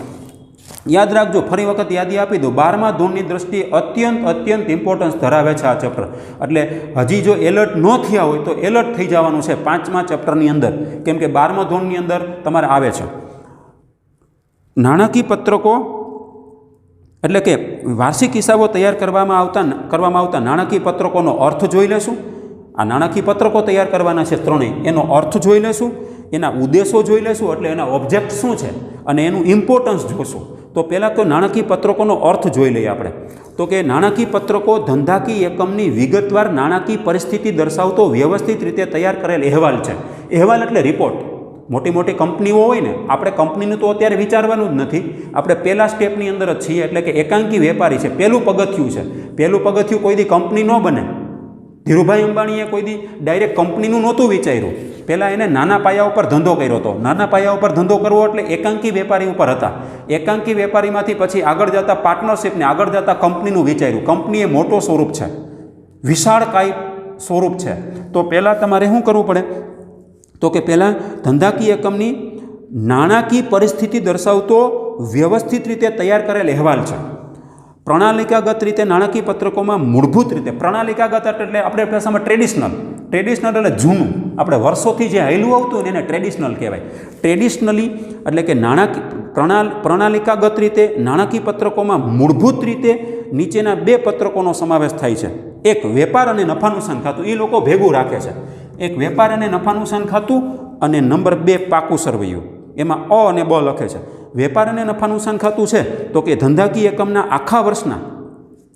યાદ રાખજો, ફરી વખત યાદી આપી દો. 12મા ધોરણની દ્રષ્ટિએ અત્યંત ઇમ્પોર્ટન્સ ધરાવે છે આ ચેપ્ટર. એટલે હજી જો એલર્ટ ન થયા હોય તો એલર્ટ થઈ જવાનું છે 5મા ચેપ્ટરની અંદર, કેમ કે 12મા ધોરણની અંદર તમારે આવે છે. નાણાકીય પત્રકો એટલે કે વાર્ષિક હિસાબો તૈયાર કરવામાં આવતા નાણાકીય પત્રકોનો અર્થ જોઈ લેશું. આ નાણાકીય પત્રકો તૈયાર કરવાના છે 3, એનો અર્થ જોઈ લેશું, એના ઉદ્દેશો જોઈ લેશું, એટલે એના ઓબ્જેક્ટ શું છે, અને એનું ઇમ્પોર્ટન્સ જોશું. તો પહેલાં તો નાણાકીય પત્રકોનો અર્થ જોઈ લઈએ આપણે. તો કે નાણાકીય પત્રકો ધંધાકીય એકમની વિગતવાર નાણાકીય પરિસ્થિતિ દર્શાવતો વ્યવસ્થિત રીતે તૈયાર કરેલ અહેવાલ છે. અહેવાલ એટલે રિપોર્ટ. મોટી મોટી કંપનીઓ હોય ને, આપણે કંપનીનું તો અત્યારે વિચારવાનું જ નથી. આપણે પહેલા સ્ટેપની અંદર જ છીએ, એટલે કે એકાંકી વેપારી છે. પહેલું પગથિયું છે. પહેલું પગથિયું કોઈ દી કંપની ન બને. ધીરુભાઈ અંબાણીએ કોઈ દી ડાયરેક્ટ કંપનીનું નહોતું વિચાર્યું. પહેલાં એને નાના પાયા ઉપર ધંધો કર્યો હતો. નાના પાયા ઉપર ધંધો કરવો એટલે એકાંકી વેપારી ઉપર હતા. એકાંકી વેપારીમાંથી પછી આગળ જતા પાર્ટનરશિપને, આગળ જતા કંપનીનું વિચાર્યું. કંપની એ મોટો સ્વરૂપ છે, વિશાળકાય સ્વરૂપ છે. તો પહેલાં તમારે શું કરવું પડે? તો કે પહેલાં ધંધાકીય એકમની નાણાકીય પરિસ્થિતિ દર્શાવતો વ્યવસ્થિત રીતે તૈયાર કરેલ અહેવાલ છે. પ્રણાલિકાગત રીતે નાણાકીય પત્રકોમાં મૂળભૂત રીતે, પ્રણાલિકાગત એટલે આપણે ભાષામાં ટ્રેડિશનલ એટલે જૂનું, આપણે વર્ષોથી જે હાલ્યું આવતું ને એને ટ્રેડિશનલ કહેવાય. ટ્રેડિશનલી એટલે કે પ્રણાલિકાગત રીતે નાણાકીય પત્રકોમાં મૂળભૂત રીતે નીચેના બે પત્રકોનો સમાવેશ થાય છે. એક વેપાર અને નફા નુકસાન ખાતું, એ લોકો ભેગું રાખે છે. એક વેપાર અને નફા નુકસાન ખાતું અને નંબર 2 પાકું સરવૈયું. એમાં અ અને બ લખે છે. વેપાર અને નફા નુકસાન ખાતું છે તો કે ધંધાકીય એકમના આખા વર્ષના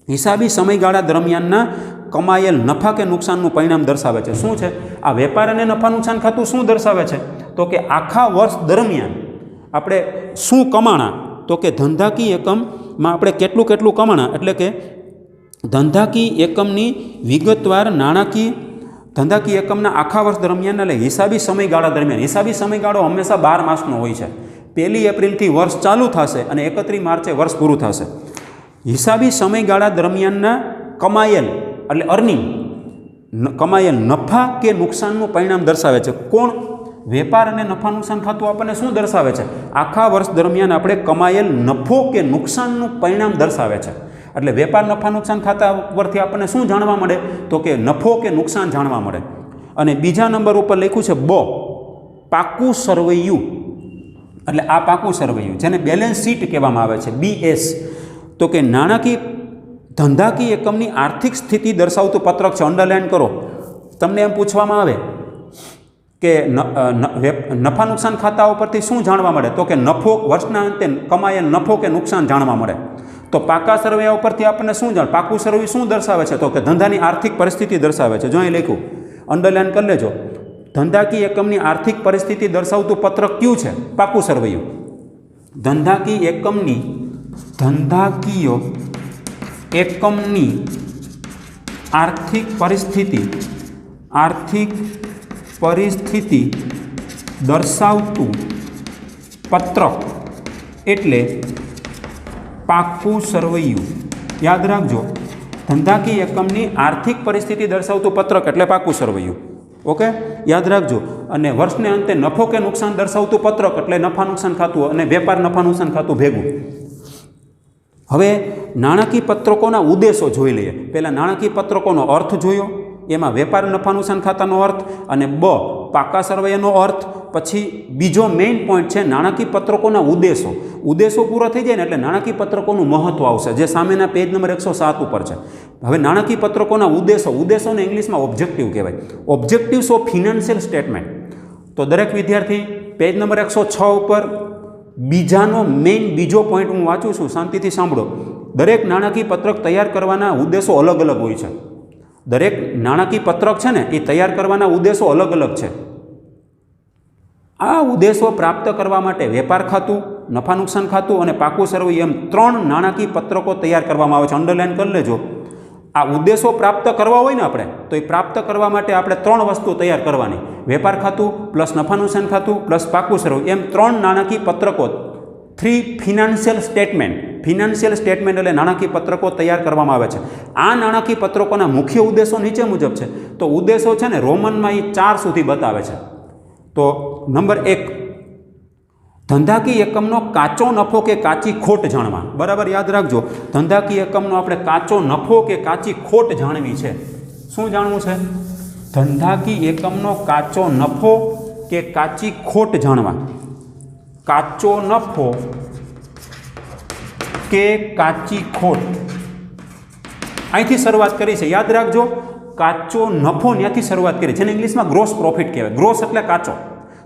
હિસાબી સમયગાળા દરમિયાનના કમાયેલ નફા કે નુકસાનનું પરિણામ દર્શાવે છે. શું છે આ વેપાર અને નફા નુકસાન ખાતું? શું દર્શાવે છે તો કે આખા વર્ષ દરમિયાન આપણે શું કમાણા, તો કે ધંધાકીય એકમમાં આપણે કેટલું કેટલું કમાણા, એટલે કે ધંધાકીય એકમની વિગતવાર ધંધાકીય એકમના આખા વર્ષ દરમિયાન એટલે હિસાબી સમયગાળા દરમિયાન. હિસાબી સમયગાળો હંમેશા 12 માસનો હોય છે. 1 એપ્રિલથી વર્ષ ચાલુ થશે અને 31 માર્ચે વર્ષ પૂરું થશે. હિસાબી સમયગાળા દરમિયાનના કમાયેલ એટલે અર્નિંગ, કમાયેલ નફા કે નુકસાનનું પરિણામ દર્શાવે છે. કોણ? વેપાર અને નફા નુકસાન ખાતું આપણને શું દર્શાવે છે? આખા વર્ષ દરમિયાન આપણે કમાયેલ નફો કે નુકસાનનું પરિણામ દર્શાવે છે. એટલે વેપાર નફા નુકસાન ખાતા પરથી આપણને શું જાણવા મળે તો કે નફો કે નુકસાન જાણવા મળે. અને બીજા નંબર ઉપર લખ્યું છે બ, પાકું સરવૈયું. એટલે આ પાકું સરવૈયું જેને બેલેન્સ શીટ કહેવામાં આવે છે, BS, તો કે ધંધાકીય એકમની આર્થિક સ્થિતિ દર્શાવતું પત્રક છે. અંડરલાઇન કરો. તમને એમ પૂછવામાં આવે કે નફા નુકસાન ખાતા ઉપરથી શું જાણવા મળે તો કે નફો, વર્ષના અંતે કમાયેલ નફો કે નુકસાન જાણવા મળે. તો પાકા સરવૈયા ઉપરથી આપણને શું જાણ, પાકું સરવૈયું શું દર્શાવે છે તો કે ધંધાની આર્થિક પરિસ્થિતિ દર્શાવે છે. જો અહીં લખ્યું, અંડરલાઇન કરી લેજો. ધંધાકીય એકમની આર્થિક પરિસ્થિતિ દર્શાવતું પત્રક કયું છે? પાકું સરવૈયું. ધંધાકીય એકમની આર્થિક પરિસ્થિતિ દર્શાવતું પત્રક એટલે પાકું સરવૈયું. યાદ રાખજો, ધંધાકીય એકમની આર્થિક પરિસ્થિતિ દર્શાવતું પત્રક એટલે પાકું સરવૈયું. ઓકે, યાદ રાખજો. અને વર્ષને અંતે નફો કે નુકસાન દર્શાવતું પત્રક એટલે નફા નુકસાન ખાતું અને વેપાર નફા નુકસાન ખાતું ભેગું. હવે નાણાકીય પત્રકોના ઉદ્દેશો જોઈ લઈએ. પહેલાં નાણાકીય પત્રકોનો અર્થ જોયો, એમાં વેપાર નફા નુકસાન ખાતાનો અર્થ, અને બ, પાકા સરવૈયાનો અર્થ. પછી બીજો મેઇન પોઈન્ટ છે નાણાકીય પત્રકોના ઉદ્દેશો. ઉદ્દેશો પૂરો થઈ જાય ને એટલે નાણાકીય પત્રકોનું મહત્વ આવશે, જે સામેના પેજ નંબર 107 ઉપર છે. હવે નાણાકીય પત્રકોના ઉદ્દેશોને ઇંગ્લિશમાં ઓબ્જેક્ટિવ કહેવાય. Objectives of financial statement. તો દરેક વિદ્યાર્થી પેજ નંબર 106 ઉપર બીજો પોઈન્ટ હું વાંચું છું, શાંતિથી સાંભળો. દરેક નાણાકીય પત્રક તૈયાર કરવાના ઉદ્દેશો અલગ અલગ હોય છે. દરેક નાણાકીય પત્રક છે ને એ તૈયાર કરવાના ઉદ્દેશો અલગ અલગ છે. આ ઉદ્દેશો પ્રાપ્ત કરવા માટે વેપાર ખાતું, નફા નુકસાન ખાતું અને પાકું સરવૈયું એમ 3 નાણાકીય પત્રકો તૈયાર કરવામાં આવે છે. અંડરલાઇન કરી લેજો. આ ઉદ્દેશો પ્રાપ્ત કરવા હોય ને આપણે, તો એ પ્રાપ્ત કરવા માટે આપણે 3 વસ્તુ તૈયાર કરવાની. વેપાર ખાતું પ્લસ નફા નુકસાન ખાતું પ્લસ પાકું સરવૈયું, એમ 3 નાણાકીય પત્રકો, 3 ફિનાન્શિયલ સ્ટેટમેન્ટ. ફિનાન્શિયલ સ્ટેટમેન્ટ એટલે નાણાકીય પત્રકો તૈયાર કરવામાં આવે છે. આ નાણાકીય પત્રકોના મુખ્ય ઉદ્દેશો નીચે મુજબ છે. તો ઉદ્દેશો છે ને રોમનમાં એ 4 સુધી બતાવે છે. તો નંબર 1, ધંધાકીય એકમનો કાચો નફો કે કાચી ખોટ જાણવા. બરાબર યાદ રાખજો, ધંધાકીય એકમનો આપણે કાચો નફો કે કાચી ખોટ જાણવી છે. શું જાણવું છે? ધંધાકીય એકમનો કાચો નફો કે કાચી ખોટ જાણવા. કાચો નફો કે કાચી ખોટ, અહીંથી શરૂઆત કરી છે. યાદ રાખજો, કાચો નફો ત્યાંથી શરૂઆત કરી, જેને ઇંગ્લિશમાં ગ્રોસ પ્રોફિટ કહેવાય. ગ્રોસ એટલે કાચો.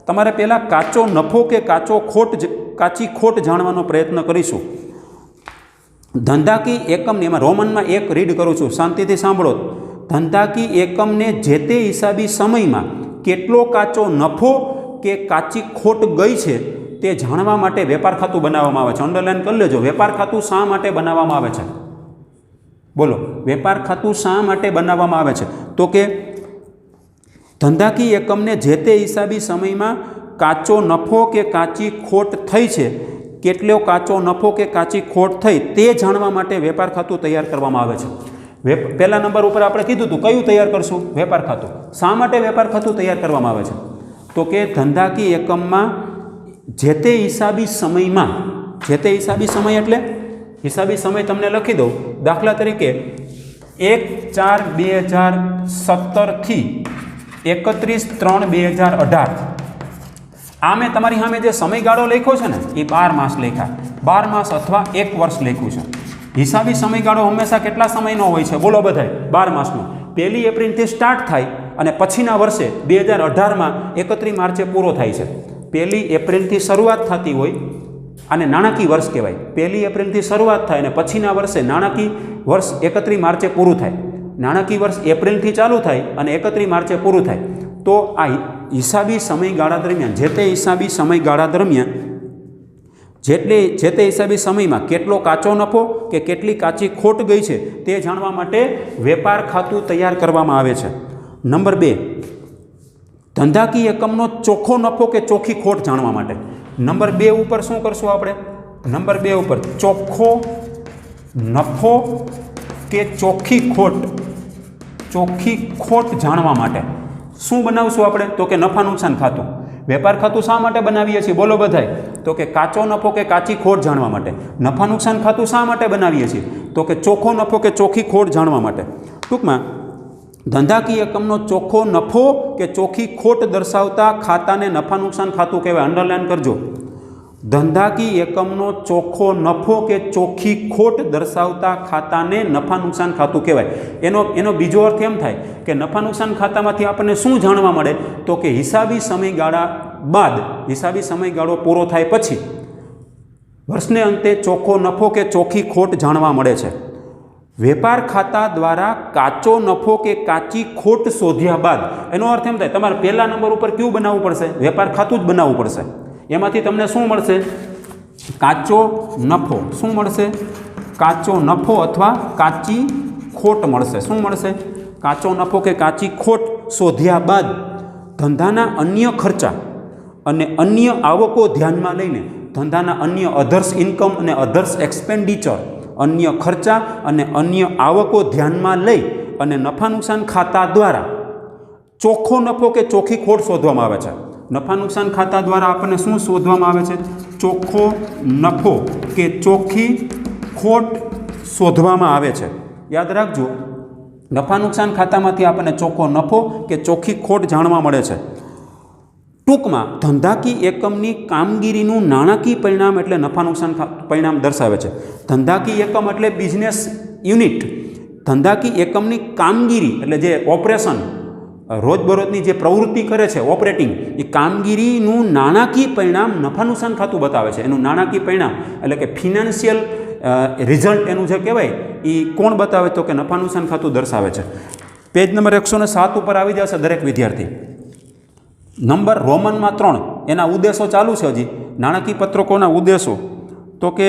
તમારે પહેલાં કાચો નફો કે કાચી ખોટ જાણવાનો પ્રયત્ન કરીશું. ધંધાકીય એકમને, એમાં રોમનમાં 1 રીડ કરું છું, શાંતિથી સાંભળો. ધંધાકીય એકમને જે તે હિસાબી સમયમાં કેટલો કાચો નફો કે કાચી ખોટ ગઈ છે તે જાણવા માટે વેપાર ખાતું બનાવવામાં આવે છે. અંડરલાઇન કરી લેજો. વેપાર ખાતું શા માટે બનાવવામાં આવે છે? બોલો, વેપાર ખાતું શા માટે બનાવવામાં આવે છે? તો કે ધંધાકીય એકમને જે તે હિસાબી સમયમાં કાચો નફો કે કાચી ખોટ થઈ છે, કેટલો કાચો નફો કે કાચી ખોટ થઈ તે જાણવા માટે વેપાર ખાતું તૈયાર કરવામાં આવે છે. પહેલા નંબર ઉપર આપણે કીધું હતું, કયું તૈયાર કરશું? વેપાર ખાતું. શા માટે વેપાર ખાતું તૈયાર કરવામાં આવે છે? તો કે ધંધાકીય એકમમાં જે તે હિસાબી સમયમાં, જે તે હિસાબી સમય એટલે હિસાબી સમય તમને લખી દઉં. દાખલા તરીકે 1/4/2017 થી 31/3/2018 આ મેં તમારી સામે જે સમયગાળો લખ્યો છે ને એ 12 માસ લખ્યા, 12 માસ અથવા 1 વર્ષ લખ્યું છે. હિસાબી સમયગાળો હંમેશા કેટલા સમયનો હોય છે બોલો બધાય? 12 માસનો. 1 એપ્રિલથી સ્ટાર્ટ થાય અને પછીના વર્ષે 2018માં 31 માર્ચે પૂરો થાય છે. 1 એપ્રિલથી શરૂઆત થતી હોય આને નાણાકીય વર્ષ કહેવાય. 1 એપ્રિલથી શરૂઆત થાય અને પછીના વર્ષે નાણાકીય વર્ષ 31 માર્ચે પૂરું થાય. નાણાકીય વર્ષ એપ્રિલથી ચાલુ થાય અને 31 માર્ચે પૂરું થાય. તો આ હિસાબી સમયગાળા દરમિયાન જે તે હિસાબી સમયગાળા દરમિયાન જે તે હિસાબી સમયમાં કેટલો કાચો નફો કે કેટલી કાચી ખોટ ગઈ છે તે જાણવા માટે વેપાર ખાતું તૈયાર કરવામાં આવે છે. નંબર 2, ધંધાકીય એકમનો ચોખ્ખો નફો કે ચોખ્ખી ખોટ જાણવા માટે. નંબર 2 ઉપર શું કરશું આપણે? નંબર 2 ઉપર ચોખ્ખો નફો કે ચોખ્ખી ખોટ જાણવા માટે શું બનાવશું આપણે? તો કે નફા નુકસાન ખાતું. વેપાર ખાતું શા માટે બનાવીએ છીએ બોલો બધાય? તો કે કાચો નફો કે કાચી ખોટ જાણવા માટે. નફા નુકસાન ખાતું શા માટે બનાવીએ છીએ? તો કે ચોખ્ખો નફો કે ચોખ્ખી ખોટ જાણવા માટે. ટૂંકમાં ધંધાકીય એકમનો ચોખ્ખો નફો કે ચોખ્ખી ખોટ દર્શાવતા ખાતાને નફા નુકસાન ખાતું કહેવાય. અંડરલાઈન કરજો. ધંધાકીય એકમનો ચોખ્ખો નફો કે ચોખ્ખી ખોટ દર્શાવતા ખાતાને નફા નુકસાન ખાતું કહેવાય. એનો બીજો અર્થ એમ થાય કે નફા નુકસાન ખાતામાંથી આપણને શું જાણવા મળે? તો કે હિસાબી સમયગાળા બાદ, હિસાબી સમયગાળો પૂરો થાય પછી વર્ષને અંતે ચોખ્ખો નફો કે ચોખ્ખી ખોટ જાણવા મળે છે. વેપાર ખાતા દ્વારા કાચો નફો કે કાચી ખોટ શોધ્યા બાદ, એનો અર્થ એમ થાય તમારે પહેલા નંબર ઉપર કયું બનાવવું પડશે? વેપાર ખાતું જ બનાવવું પડશે. એમાંથી તમને શું મળશે? કાચો નફો. શું મળશે? કાચો નફો અથવા કાચી ખોટ મળશે. શું મળશે? કાચો નફો કે કાચી ખોટ શોધ્યા બાદ ધંધાના અન્ય ખર્ચા અને અન્ય આવકો ધ્યાનમાં લઈને, ધંધાના અન્ય અધર્સ ઇન્કમ અને અધર્સ એક્સપેન્ડિચર, અન્ય ખર્ચા અને અન્ય આવકો ધ્યાનમાં લઈ અને નફા નુકસાન ખાતા દ્વારા ચોખ્ખો નફો કે ચોખ્ખી ખોટ શોધવામાં આવે છે. નફા નુકસાન ખાતા દ્વારા આપણને શું શોધવામાં આવે છે? ચોખ્ખો નફો કે ચોખ્ખી ખોટ શોધવામાં આવે છે. યાદ રાખજો, નફા નુકસાન ખાતામાંથી આપણને ચોખ્ખો નફો કે ચોખ્ખી ખોટ જાણવા મળે છે. ટૂંકમાં ધંધાકીય એકમની કામગીરીનું નાણાકીય પરિણામ એટલે નફા નુકસાન પરિણામ દર્શાવે છે. ધંધાકીય એકમ એટલે બિઝનેસ યુનિટ. ધંધાકીય એકમની કામગીરી એટલે જે ઓપરેશન, રોજબરોજની જે પ્રવૃત્તિ કરે છે, ઓપરેટિંગ, એ કામગીરીનું નાણાકીય પરિણામ નફા નુકસાન ખાતું બતાવે છે. એનું નાણાકીય પરિણામ એટલે કે ફિનાન્શિયલ રિઝલ્ટ એનું જે કહેવાય એ કોણ બતાવે? તો કે નફા નુકસાન ખાતું દર્શાવે છે. પેજ નંબર 107 ઉપર આવી જશે દરેક વિદ્યાર્થી. નંબર રોમનમાં 3 એના ઉદ્દેશો ચાલુ છે હજી, નાણાકીય પત્રકોના ઉદ્દેશો. તો કે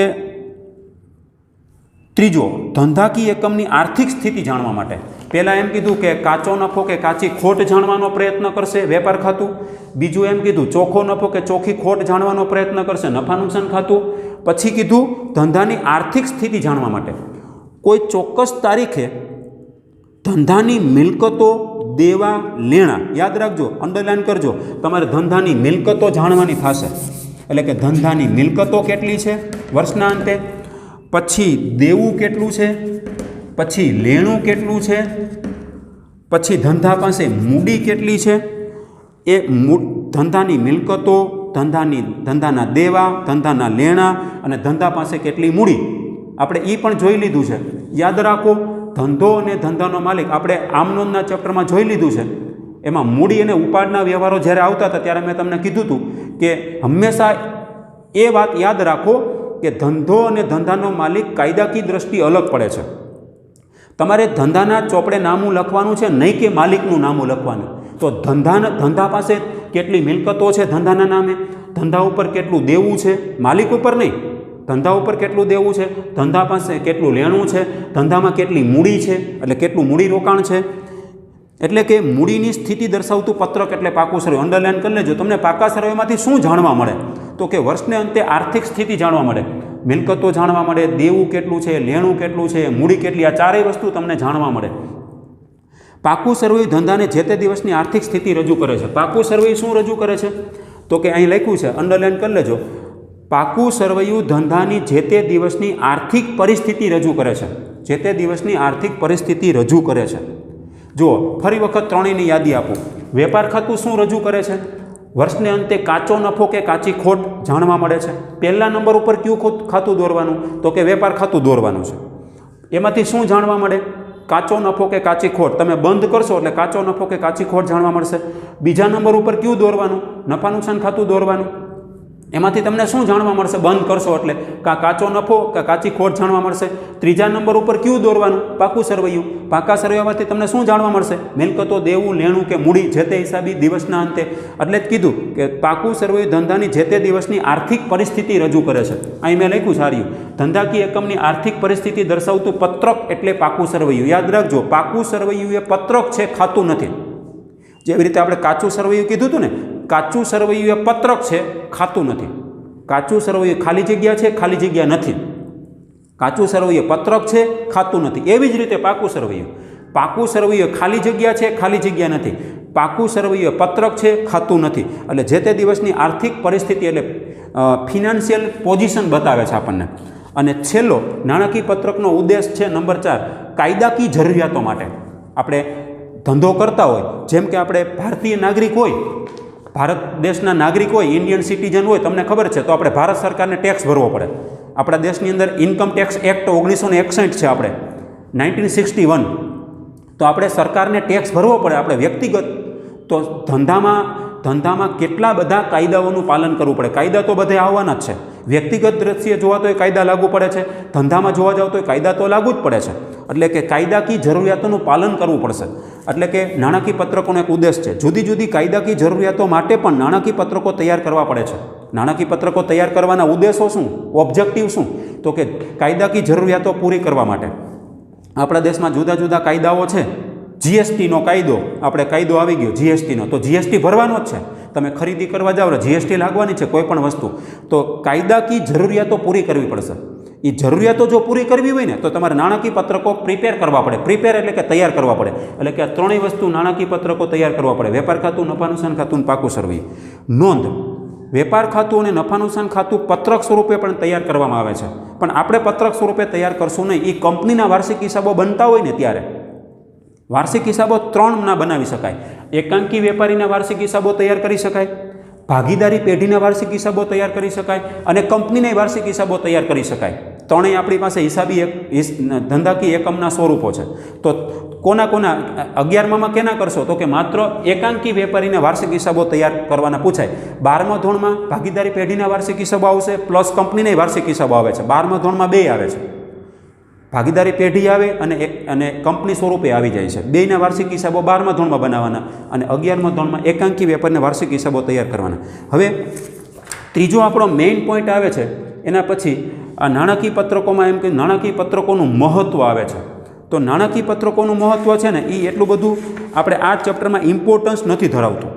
ત્રીજો, ધંધાકીય એકમની આર્થિક સ્થિતિ જાણવા માટે. પહેલાં એમ કીધું કે કાચો નફો કે કાચી ખોટ જાણવાનો પ્રયત્ન કરશે વેપાર ખાતું. બીજું એમ કીધું ચોખ્ખો નફો કે ચોખ્ખી ખોટ જાણવાનો પ્રયત્ન કરશે નફા નુકસાન ખાતું. પછી કીધું ધંધાની આર્થિક સ્થિતિ જાણવા માટે કોઈ ચોક્કસ તારીખે ધંધાની મિલકતો, દેવા, લેણા, યાદ રાખજો, અંડરલાઈન કરજો, તમારે ધંધાની મિલકતો જાણવાની થશે. એટલે કે ધંધાની મિલકતો કેટલી છે વર્ષના અંતે, પછી દેવું કેટલું છે, પછી લેણું કેટલું છે, પછી ધંધા પાસે મૂડી કેટલી છે, એ ધંધાની મિલકતો, ધંધાના દેવા, ધંધાના લેણા અને ધંધા પાસે કેટલી મૂડી, આપણે એ પણ જોઈ લીધું છે. યાદ રાખો, ધંધો અને ધંધાનો માલિક આપણે આમનોંધના ચેપ્ટરમાં જોઈ લીધું છે. એમાં મૂડી અને ઉપાડના વ્યવહારો જ્યારે આવતા હતા ત્યારે મેં તમને કીધું હતું કે હંમેશા એ વાત યાદ રાખો કે ધંધો અને ધંધાનો માલિક કાયદાકીય દ્રષ્ટિ અલગ પડે છે. તમારે ધંધાના ચોપડે નામું લખવાનું છે, નહીં કે માલિકનું નામું લખવાનું. તો ધંધા પાસે કેટલી મિલકતો છે ધંધાના નામે, ધંધા ઉપર કેટલું દેવું છે, માલિક ઉપર નહીં, ધંધા ઉપર કેટલું દેવું છે, ધંધા પાસે કેટલું લેણું છે, ધંધામાં કેટલી મૂડી છે, એટલે કેટલું મૂડી રોકાણ છે. એટલે કે મૂડીની સ્થિતિ દર્શાવતું પત્રક એટલે પાકું સર્વે. અંડરલાઈન કરી લેજો. તમને પાકા સર્વેમાંથી શું જાણવા મળે? તો કે વર્ષને અંતે આર્થિક સ્થિતિ જાણવા મળે, મિલકતો જાણવા મળે, દેવું કેટલું છે, લેણું કેટલું છે, મૂડી કેટલી, આ ચારેય વસ્તુ તમને જાણવા મળે. પાકું સર્વે ધંધાને જે તે દિવસની આર્થિક સ્થિતિ રજૂ કરે છે. પાકું સર્વે શું રજૂ કરે છે? તો કે અહીં લખ્યું છે, અંડરલાઈન કરી લેજો, પાકું સર્વૈયું ધંધાની જે તે દિવસની આર્થિક પરિસ્થિતિ રજૂ કરે છે. જે તે દિવસની આર્થિક પરિસ્થિતિ રજૂ કરે છે. જુઓ, ફરી વખત ત્રણેયની યાદી આપું. વેપાર ખાતું શું રજૂ કરે છે? વર્ષને અંતે કાચો નફો કે કાચી ખોટ જાણવા મળે છે. પહેલા નંબર ઉપર કયું ખાતું દોરવાનું? તો કે વેપાર ખાતું દોરવાનું છે. એમાંથી શું જાણવા મળે? કાચો નફો કે કાચી ખોટ. તમે બંધ કરશો એટલે કાચો નફો કે કાચી ખોટ જાણવા મળશે. બીજા નંબર ઉપર કયું દોરવાનું? નફા નુકસાન ખાતું દોરવાનું. એમાંથી તમને શું જાણવા મળશે? બંધ કરશો એટલે કાચો નફો કે કાચી ખોટ જાણવા મળશે. ત્રીજા નંબર ઉપર કયું દોરવાનું? પાકું સરવૈયું. પાકા સરવૈયામાંથી તમને શું જાણવા મળશે? મિલકતો, દેવું, લેણું કે મૂડી જે તે હિસાબી દિવસના અંતે. એટલે જ કીધું કે પાકું સરવૈયું ધંધાની જે તે દિવસની આર્થિક પરિસ્થિતિ રજૂ કરે છે. અહીં મેં લખ્યું સાર્યું, ધંધાકીય એકમની આર્થિક પરિસ્થિતિ દર્શાવતું પત્રક એટલે પાકું સરવૈયું. યાદ રાખજો, પાકું સરવૈયું એ પત્રક છે, ખાતું નથી. જેવી રીતે આપણે કાચું સરવૈયું કીધું હતું ને, કાચું સરવૈયું એ પત્રક છે, ખાતું નથી. કાચું સરવૈયું ખાલી જગ્યા છે, ખાલી જગ્યા નથી. કાચું સરવૈયું પત્રક છે, ખાતું નથી. એવી જ રીતે પાકું સરવૈયું ખાલી જગ્યા છે, ખાલી જગ્યા નથી. પાકું સરવૈયું પત્રક છે, ખાતું નથી. એટલે જે તે દિવસની આર્થિક પરિસ્થિતિ એટલે ફિનાન્શિયલ પોઝિશન બતાવે છે આપણને. અને છેલ્લો નાણાકીય પત્રકનો ઉદ્દેશ છે નંબર 4, કાયદાકીય જરૂરિયાતો માટે. આપણે ધંધો કરતા હોય, જેમ કે આપણે ભારતીય નાગરિક હોય, ભારત દેશના નાગરિક હોય, ઇન્ડિયન સિટીઝન હોય, તમને ખબર છે તો આપણે ભારત સરકારને ટેક્સ ભરવો પડે. આપણા દેશની અંદર ઇન્કમ ટેક્સ એક્ટ 1961 છે, આપણે 1961. તો આપણે સરકારને ટેક્સ ભરવો પડે. આપણે વ્યક્તિગત તો ધંધામાં કેટલા બધા કાયદાઓનું પાલન કરવું પડે. કાયદા તો બધે આવવાના જ છે. વ્યક્તિગત દ્રષ્ટિએ જોવા તો એ કાયદા લાગુ પડે છે, ધંધામાં જોવા જાવ તો એ કાયદા તો લાગુ જ પડે છે. એટલે કે કાયદાકીય જરૂરિયાતોનું પાલન કરવું પડશે. એટલે કે નાણાકીય પત્રકોનો એક ઉદ્દેશ છે. જુદી જુદી કાયદાકીય જરૂરિયાતો માટે પણ નાણાકીય પત્રકો તૈયાર કરવા પડે છે. નાણાકીય પત્રકો તૈયાર કરવાના ઉદ્દેશો શું? ઓબ્જેક્ટિવ શું? તો કે કાયદાકીય જરૂરિયાતો પૂરી કરવા માટે. આપણા દેશમાં જુદા જુદા કાયદાઓ છે. જીએસટીનો કાયદો, આપણે કાયદો આવી ગયો જીએસટીનો, તો જીએસટી ભરવાનો જ છે. તમે ખરીદી કરવા જાઓ જીએસટી લાગવાની છે કોઈ પણ વસ્તુ. તો કાયદાકીય જરૂરિયાતો પૂરી કરવી પડશે. એ જરૂરિયાતો જો પૂરી કરવી હોય ને તો તમારે નાણાકીય પત્રકો પ્રિપેર કરવા પડે. પ્રિપેર એટલે કે તૈયાર કરવા પડે. એટલે કે આ ત્રણેય વસ્તુ નાણાકીય પત્રકો તૈયાર કરવા પડે. વેપાર ખાતું, નફા નુકસાન ખાતું, પાકું સરવૈયું. નોંધ, વેપાર ખાતું અને નફા નુકસાન ખાતું પત્રક સ્વરૂપે પણ તૈયાર કરવામાં આવે છે. પણ આપણે પત્રક સ્વરૂપે તૈયાર કરશું નહીં. એ કંપનીના વાર્ષિક હિસાબો બનતા હોય ને ત્યારે વાર્ષિક હિસાબો 3 બનાવી શકાય. એકાંકી વેપારીના વાર્ષિક હિસાબો તૈયાર કરી શકાય, ભાગીદારી પેઢીના વાર્ષિક હિસાબો તૈયાર કરી શકાય અને કંપનીના વાર્ષિક હિસાબો તૈયાર કરી શકાય. ત્રણેય આપણી પાસે હિસાબી ધંધાકીય એકમના સ્વરૂપો છે. તો કોના 11માં કેના કરશો? તો કે માત્ર એકાંકી વેપારીના વાર્ષિક હિસાબો તૈયાર કરવાના પૂછાય. 12મા ધોરણમાં ભાગીદારી પેઢીના વાર્ષિક હિસાબો આવશે પ્લસ કંપનીના વાર્ષિક હિસાબો આવે છે. 12મા ધોરણમાં 2 આવે છે. ભાગીદારી પેઢી આવે અને કંપની સ્વરૂપે આવી જાય છે. બેયના વાર્ષિક હિસાબો 12મા ધોરણમાં બનાવવાના અને 11મા ધોરણમાં એકાંકી વેપારના વાર્ષિક હિસાબો તૈયાર કરવાના. હવે ત્રીજો આપણો મેઇન પોઈન્ટ આવે છે. એના પછી આ નાણાકીય પત્રકોમાં એમ કે નાણાકીય પત્રકોનું મહત્ત્વ આવે છે. તો નાણાકીય પત્રકોનું મહત્ત્વ છે ને એ એટલું બધું આપણે આ ચેપ્ટરમાં ઇમ્પોર્ટન્સ નથી ધરાવતું.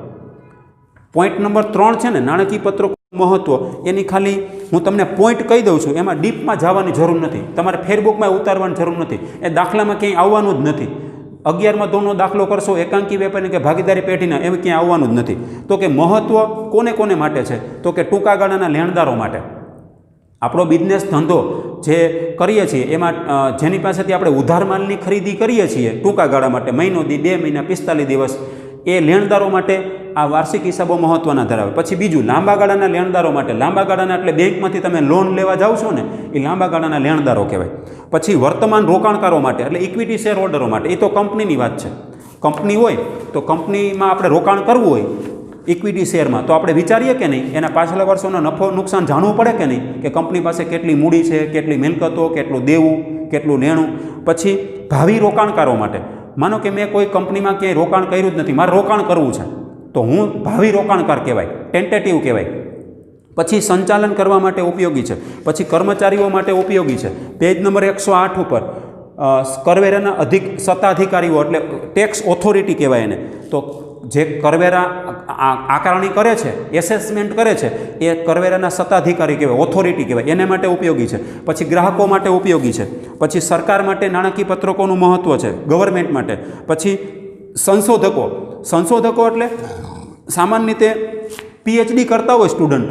પોઈન્ટ નંબર 3 છે ને નાણાકીય પત્રકો મહત્ત્વ, એની ખાલી હું તમને પોઈન્ટ કહી દઉં છું. એમાં ડીપમાં જવાની જરૂર નથી. તમારે ફેરબુકમાં ઉતારવાની જરૂર નથી. એ દાખલામાં ક્યાંય આવવાનું જ નથી. 11મા ધોરણનો દાખલો કરશો એકાંકી વેપારી કે ભાગીદારી પેઢીના, એમ ક્યાંય આવવાનું જ નથી. તો કે મહત્ત્વ કોને માટે છે? તો કે ટૂંકા ગાળાના લેણદારો માટે. આપણો બિઝનેસ ધંધો જે કરીએ છીએ એમાં જેની પાસેથી આપણે ઉધાર માલની ખરીદી કરીએ છીએ ટૂંકા ગાળા માટે, મહિનો દી, 2 મહિના, 45 દિવસ, એ લેણદારો માટે આ વાર્ષિક હિસાબો મહત્ત્વના ધરાવે. પછી બીજું લાંબા ગાળાના લેણદારો માટે. લાંબા ગાળાના એટલે બેંકમાંથી તમે લોન લેવા જાઓ છો ને, એ લાંબા ગાળાના લેણદારો કહેવાય. પછી વર્તમાન રોકાણકારો માટે એટલે ઇક્વિટી શેર હોલ્ડરો માટે. એ તો કંપનીની વાત છે. કંપની હોય તો કંપનીમાં આપણે રોકાણ કરવું હોય ઇક્વિટી શેરમાં, તો આપણે વિચારીએ કે નહીં એના પાછલા વર્ષોના નફો નુકસાન જાણવું પડે કે નહીં, કે કંપની પાસે કેટલી મૂડી છે, કેટલી મિલકતો, કેટલું દેવું, કેટલું લેણું. પછી ભાવિ રોકાણકારો માટે, માનો કે મેં કોઈ કંપનીમાં ક્યાંય રોકાણ કર્યું જ નથી, મારે રોકાણ કરવું છે, તો હું ભાવિ રોકાણકાર કહેવાય, ટેન્ટેટિવ કહેવાય. પછી સંચાલન કરવા માટે ઉપયોગી છે. પછી કર્મચારીઓ માટે ઉપયોગી છે. પેજ નંબર 108 ઉપર કરવેરાના સત્તાધિકારીઓ એટલે ટેક્સ ઓથોરિટી કહેવાય એને. તો જે કરવેરા આકારણી કરે છે, એસેસમેન્ટ કરે છે, એ કરવેરાના સત્તાધિકારી કહેવાય, ઓથોરિટી કહેવાય, એને માટે ઉપયોગી છે. પછી ગ્રાહકો માટે ઉપયોગી છે. પછી સરકાર માટે નાણાકીય પત્રકોનું મહત્ત્વ છે, ગવર્મેન્ટ માટે. પછી સંશોધકો એટલે સામાન્ય રીતે પીએચડી કરતા હોય સ્ટુડન્ટ,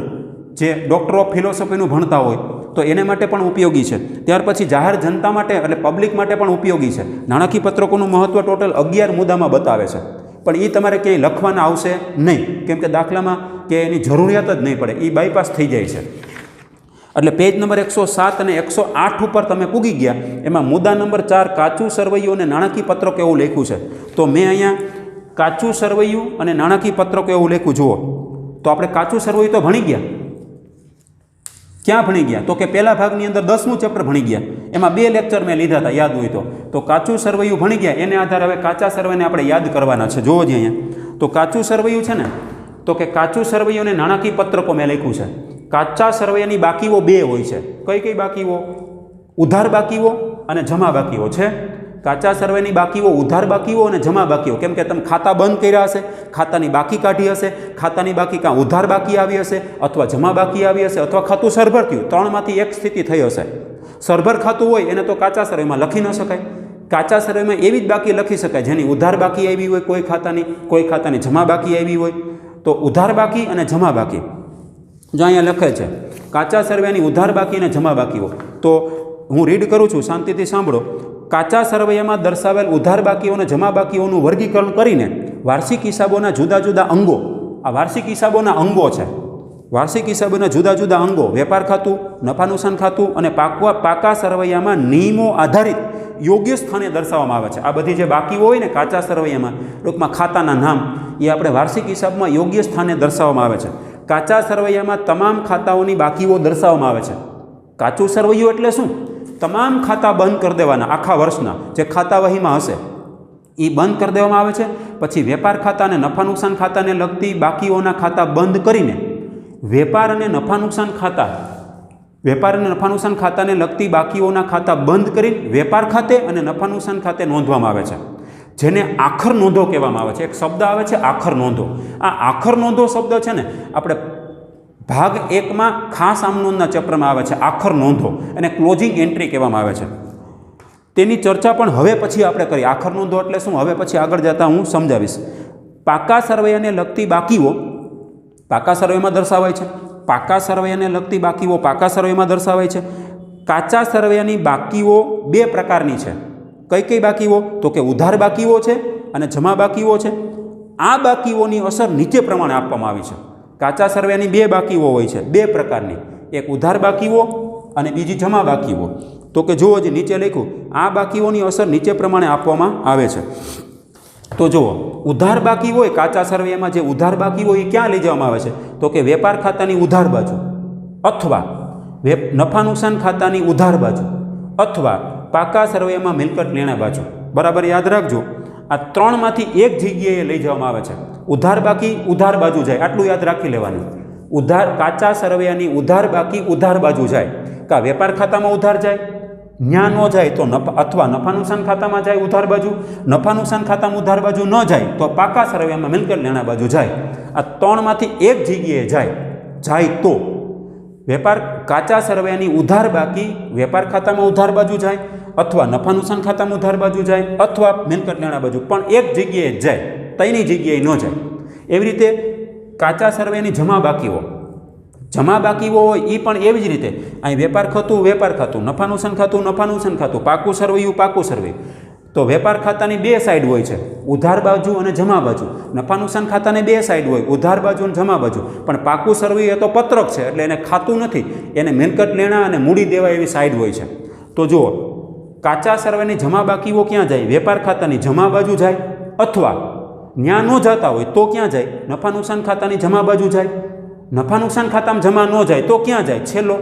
જે ડૉક્ટર ઓફ ફિલોસોફીનું ભણતા હોય, તો એને માટે પણ ઉપયોગી છે. ત્યાર પછી જાહેર જનતા માટે એટલે પબ્લિક માટે પણ ઉપયોગી છે. નાણાકીય પત્રકોનું મહત્ત્વ ટોટલ 11 મુદ્દામાં બતાવે છે. પણ એ તમારે ક્યાંય લખવાના આવશે નહીં, કેમ કે દાખલામાં કે એની જરૂરિયાત જ નહીં પડે, એ બાયપાસ થઈ જાય છે. એટલે પેજ નંબર 107 અને 108 ઉપર તમે પૂગી ગયા. એમાં મુદ્દા નંબર 4 કાચું સરવૈયું અને નાણાકીય પત્રક એવું લખ્યું છે. તો મેં અહીંયા કાચું સરવૈયું અને નાણાકીય પત્રક એવું લખ્યું. જુઓ તો આપણે કાચું સરવૈયું તો ભણી ગયા. ક્યાં ભણી ગયા? તો કે પહેલા ભાગની અંદર 10મું ચેપ્ટર ભણી ગયા. એમાં 2 લેક્ચર મેં લીધા હતા, યાદ હોય તો કાચું સરવૈયું ભણી ગયા. એને આધારે હવે કાચા સરવૈયાને આપણે યાદ કરવાના છે. જુઓ જ અહીંયા તો કાચું સરવૈયું છે ને, તો કે કાચું સરવૈયું અને નાણાકીય પત્રકો મેં લખ્યું છે. કાચા સરવૈયાની બાકીઓ 2 હોય છે. કઈ કઈ બાકીઓ? ઉધાર બાકીઓ અને જમા બાકીઓ છે. કાચા સરવૈયાની બાકીઓ ઉધાર બાકીઓ અને જમા બાકીઓ. કેમ કે તમે ખાતા બંધ કર્યા હશે, ખાતાની બાકી કાઢી હશે, ખાતાની બાકી કાં ઉધાર બાકી આવી હશે અથવા જમા બાકી આવી હશે અથવા ખાતું સરભર થયું. 3માંથી એક સ્થિતિ થઈ હશે. સરભર ખાતું હોય એને તો કાચા સરવૈયામાં લખી ન શકાય. કાચા સરવૈયામાં એવી જ બાકી લખી શકાય જેની ઉધાર બાકી આવી હોય, કોઈ ખાતાની જમા બાકી આવી હોય. તો ઉધાર બાકી અને જમા બાકી જો અહીંયા લખે છે, કાચા સરવૈયાની ઉધાર બાકી અને જમા બાકીઓ. તો હું રીડ કરું છું, શાંતિથી સાંભળો. કાચા સરવૈયામાં દર્શાવેલ ઉધાર બાકીઓ અને જમા બાકીઓનું વર્ગીકરણ કરીને વાર્ષિક હિસાબોના જુદા જુદા અંગો, આ વાર્ષિક હિસાબોના અંગો છે. વાર્ષિક હિસાબોના જુદા જુદા અંગો વેપાર ખાતું, નફા નુકસાન ખાતું અને પાકા સરવૈયામાં નિયમો આધારિત યોગ્ય સ્થાને દર્શાવવામાં આવે છે. આ બધી જે બાકીઓ હોય ને કાચા સરવૈયામાં, ટૂંકમાં ખાતાના નામ, એ આપણે વાર્ષિક હિસાબમાં યોગ્ય સ્થાને દર્શાવવામાં આવે છે. કાચા સરવૈયામાં તમામ ખાતાઓની બાકીઓ દર્શાવવામાં આવે છે. કાચું સરવૈયું એટલે શું? તમામ ખાતા બંધ કરી દેવાના, આખા વર્ષના જે ખાતા વહીમાં હશે એ બંધ કરી દેવામાં આવે છે. પછી વેપાર ખાતા અને નફા નુકસાન ખાતાને લગતી બાકીઓના ખાતા બંધ કરીને વેપાર અને નફા નુકસાન ખાતાને લગતી બાકીઓના ખાતા બંધ કરી વેપાર ખાતે અને નફા નુકસાન ખાતે નોંધવામાં આવે છે, જેને આખર નોંધો કહેવામાં આવે છે. એક શબ્દ આવે છે આખર નોંધો. આ આખર નોંધો શબ્દ છે ને આપણે ભાગ 1માં ખાસ આમનોંધના ચેપ્ટરમાં આવે છે. આખર નોંધો અને ક્લોઝિંગ એન્ટ્રી કહેવામાં આવે છે. તેની ચર્ચા પણ હવે પછી આપણે કરીએ. આખર નોંધો એટલે શું હવે પછી આગળ જતાં હું સમજાવીશ. પાકા સરવૈયાને લગતી બાકીઓ પાકા સરવૈયામાં દર્શાવાય છે. પાકા સરવૈયાને લગતી બાકીઓ પાકા સરવૈયામાં દર્શાવાય છે. કાચા સરવૈયાની બાકીઓ 2 પ્રકારની છે. કઈ કઈ બાકીઓ? તો કે ઉધાર બાકીઓ છે અને જમા બાકીઓ છે. આ બાકીઓની અસર નીચે પ્રમાણે આપવામાં આવી છે. કાચા સરવૈયાની 2 બાકીઓ હોય છે, 2 પ્રકારની, એક ઉધાર બાકીઓ અને બીજી જમા બાકીઓ. તો કે જુઓ જે નીચે લખ્યું, આ બાકીઓની અસર નીચે પ્રમાણે આપવામાં આવે છે. તો જુઓ ઉધાર બાકી હોય કાચા સરવૈયામાં, જે ઉધાર બાકી હોય એ ક્યાં લઈ જવામાં આવે છે? તો કે વેપાર ખાતાની ઉધાર બાજુ અથવા નફા નુકસાન ખાતાની ઉધાર બાજુ અથવા પાકા સરવૈયામાં મિલકત લેણા બાજુ. બરાબર યાદ રાખજો, આ 3માંથી એક જગ્યાએ લઈ જવામાં આવે છે. ઉધાર બાકી ઉધાર બાજુ જાય, આટલું યાદ રાખી લેવાનું. કાચા સરવૈયાની ઉધાર બાકી ઉધાર બાજુ જાય, કાં વેપાર ખાતામાં ઉધાર જાય, ન્યા ન જાય તો અથવા નફા નુકસાન ખાતામાં જાય ઉધાર બાજુ, નફા નુકસાન ખાતામાં ઉધાર બાજુ ન જાય તો પાકા સરવૈયામાં મિલકત લેણા બાજુ જાય. આ 3માંથી એક જગ્યાએ જાય તો કાચા સરવૈયાની ઉધાર બાકી વેપાર ખાતામાં ઉધાર બાજુ જાય અથવા નફા નુકસાન ખાતામાં ઉધાર બાજુ જાય અથવા મિલકત લેણા બાજુ, પણ એક જગ્યાએ જ જાય, તઈની જગ્યાએ ન જાય. એવી રીતે કાચા સરવૈયાની જમા બાકીઓ હોય એ પણ એવી જ રીતે અહીં વેપાર ખાતું, નફા નુકસાન ખાતું, પાકું સરવૈયું. તો વેપાર ખાતાની 2 સાઈડ હોય છે, ઉધાર બાજુ અને જમા બાજુ. નફા નુકસાન ખાતાને 2 સાઈડ હોય, ઉધાર બાજુ અને જમા બાજુ. પણ પાકું સરવૈયું એ તો પત્રક છે એટલે એને ખાતું નથી, એને મિલકત લેણા અને મૂડી દેવા એવી સાઈડ હોય છે. તો જુઓ કાચા સરવૈયાની જમા બાકીઓ ક્યાં જાય? વેપાર ખાતાની જમા બાજુ જાય અથવા ન્યા ન જતા હોય તો ક્યાં જાય? નફા નુકસાન ખાતાની જમા બાજુ જાય. નફા નુકસાન ખાતામાં જમા ન જાય તો ક્યાં જાય? છેલ્લો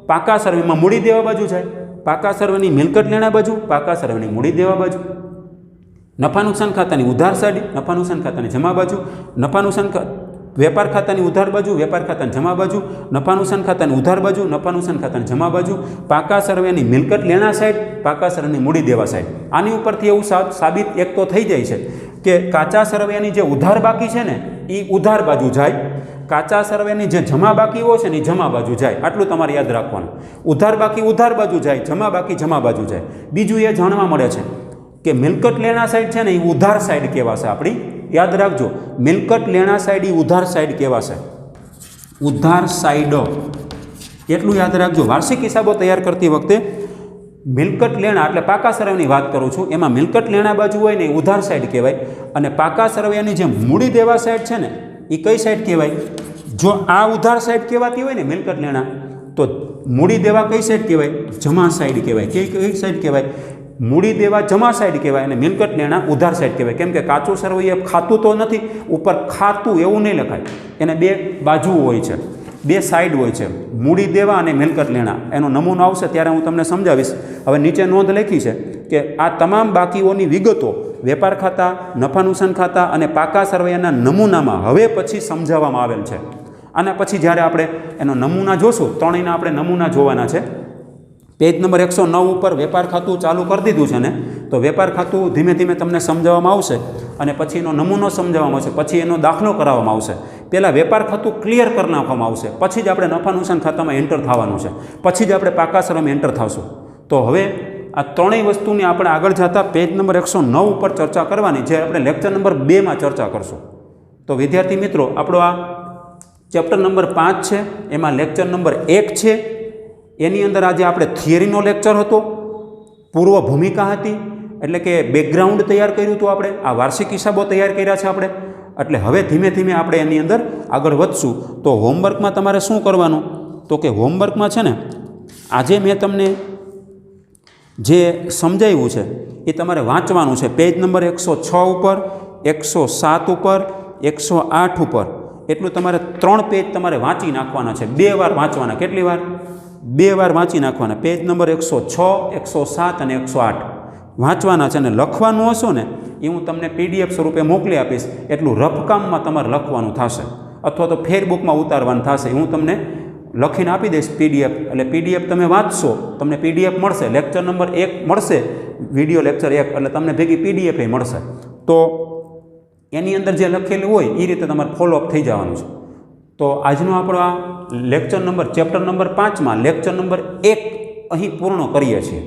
પાકા સરવૈયામાં મૂડી દેવા બાજુ જાય. પાકા સરવૈયાની મિલકત લેણા બાજુ, પાકા સરવૈયાની મૂડી દેવા બાજુ. નફા નુકસાન ખાતાની ઉધાર સાઈડ, નફા નુકસાન ખાતાની જમા બાજુ. વેપાર ખાતાની ઉધાર બાજુ, વેપાર ખાતાની જમા બાજુ. નફા નુકસાન ખાતાની ઉધાર બાજુ, નફા નુકસાન ખાતાની જમા બાજુ. પાકા સરવૈયાની મિલકત લેણા સાઈડ, પાકા સરવૈયાની મૂડી દેવા સાઈડ. આની ઉપરથી એવું સાબિત એક તો થઈ જાય છે કે કાચા સરવૈયાની જે ઉધાર બાકી છે ને એ ઉધાર બાજુ જાય, કાચા સરવૈયાની જે જમા બાકીઓ છે ને એ જમા બાજુ જાય. આટલું તમારે યાદ રાખવાનું. ઉધાર બાકી ઉધાર બાજુ જાય, જમા બાકી જમા બાજુ જાય. બીજું એ જાણવા મળે છે કે મિલકત લેણા સાઈડ છે ને એ ઉધાર સાઈડ કહેવાશે આપણી. યાદ રાખજો, મિલકત લેણા સાઈડ એ ઉધાર સાઈડ કહેવાશે. ઉધાર સાઈડ એટલું યાદ રાખજો. વાર્ષિક હિસાબો તૈયાર કરતી વખતે મિલકત લેણા એટલે પાકા સરવૈયાની વાત કરું છું, એમાં મિલકત લેણા બાજુ હોય ને એ ઉધાર સાઈડ કહેવાય, અને પાકા સરવૈયાની જે મૂડી દેવા સાઈડ છે ને એ કઈ સાઈડ કહેવાય? જો આ ઉધાર સાઈડ કહેવાતી હોય ને મિલકત લેણા, તો મૂડી દેવા કઈ સાઈડ કહેવાય? જમા સાઈડ કહેવાય. કઈ સાઈડ કહેવાય? મૂડી દેવા જમા સાઈડ કહેવાય અને મિલકત લેણા ઉધાર સાઈડ કહેવાય. કેમ કે કાચું સરવૈયા ખાતું તો નથી, ઉપર ખાતું એવું નહીં લખાય, એને બે બાજુઓ હોય છે, બે સાઈડ હોય છે, મૂડી દેવા અને મિલકત લેણા. એનો નમૂનો આવશે ત્યારે હું તમને સમજાવીશ. હવે નીચે નોંધ લખી છે કે આ તમામ બાકીઓની વિગતો વેપાર ખાતા, નફા નુકસાન ખાતા અને પાકા સરવૈયાના નમૂનામાં હવે પછી સમજાવવામાં આવેલ છે. આના પછી જ્યારે આપણે એનો નમૂના જોશું, ત્રણેયના આપણે નમૂના જોવાના છે. પેજ નંબર 109 ઉપર વેપાર ખાતું ચાલુ કરી દીધું છે ને, તો વેપાર ખાતું ધીમે ધીમે તમને સમજાવવામાં આવશે અને પછી એનો નમૂનો સમજાવવામાં આવશે, પછી એનો દાખલો કરાવવામાં આવશે. પહેલાં વેપાર ખાતું ક્લિયર કરી નાખવામાં આવશે, પછી જ આપણે નફા નુકસાન ખાતામાં એન્ટર થવાનું છે, પછી જ આપણે પાકા સરવૈયામાં એન્ટર થશું. તો હવે આ ત્રણેય વસ્તુની આપણે આગળ જતાં પેજ નંબર 109 ઉપર ચર્ચા કરવાની, જે આપણે લેક્ચર નંબર 2માં ચર્ચા કરશું. તો વિદ્યાર્થી મિત્રો, આપણો આ ચેપ્ટર નંબર 5 છે, એમાં લેક્ચર નંબર 1 છે. એની અંદર આજે આપણે થિયરીનો લેક્ચર હતો, પૂર્વ ભૂમિકા હતી, એટલે કે બેકગ્રાઉન્ડ તૈયાર કર્યું હતું આપણે, આ વાર્ષિક હિસાબો તૈયાર કર્યા છે આપણે. એટલે હવે ધીમે ધીમે આપણે એની અંદર આગળ વધશું. તો હોમવર્કમાં તમારે શું કરવાનું? તો કે હોમવર્કમાં છે ને, આજે મેં તમને જે સમજાવ્યું છે એ તમારે વાંચવાનું છે. પેજ નંબર 106 ઉપર, 107 ઉપર, 108 ઉપર, એટલું તમારે 3 પેજ તમારે વાંચી નાખવાના છે. 2 વાર વાંચવાના. કેટલી વાર? 2 વાર વાંચી નાખવાના. પેજ નંબર 106, 107 અને 108 વાંચવાના છે. અને લખવાનું હશો ને એ હું તમને PDF સ્વરૂપે મોકલી આપીશ. એટલું રફકામમાં તમારે લખવાનું થશે, અથવા તો ફેરબુકમાં ઉતારવાનું થશે. હું તમને લખીને આપી દઈશ PDF. એટલે PDF તમે વાંચશો, તમને PDF મળશે. લેક્ચર નંબર 1 મળશે, વિડીયો લેક્ચર 1, એટલે તમને ભેગી PDF એ મળશે. તો એની અંદર જે લખેલું હોય એ રીતે તમારે ફોલોઅપ થઈ જવાનું છે. તો આજનો આપણો આ લેક્ચર નંબર ચેપ્ટર નંબર 5માં લેક્ચર નંબર 1 અહીં પૂર્ણ કરીએ છીએ.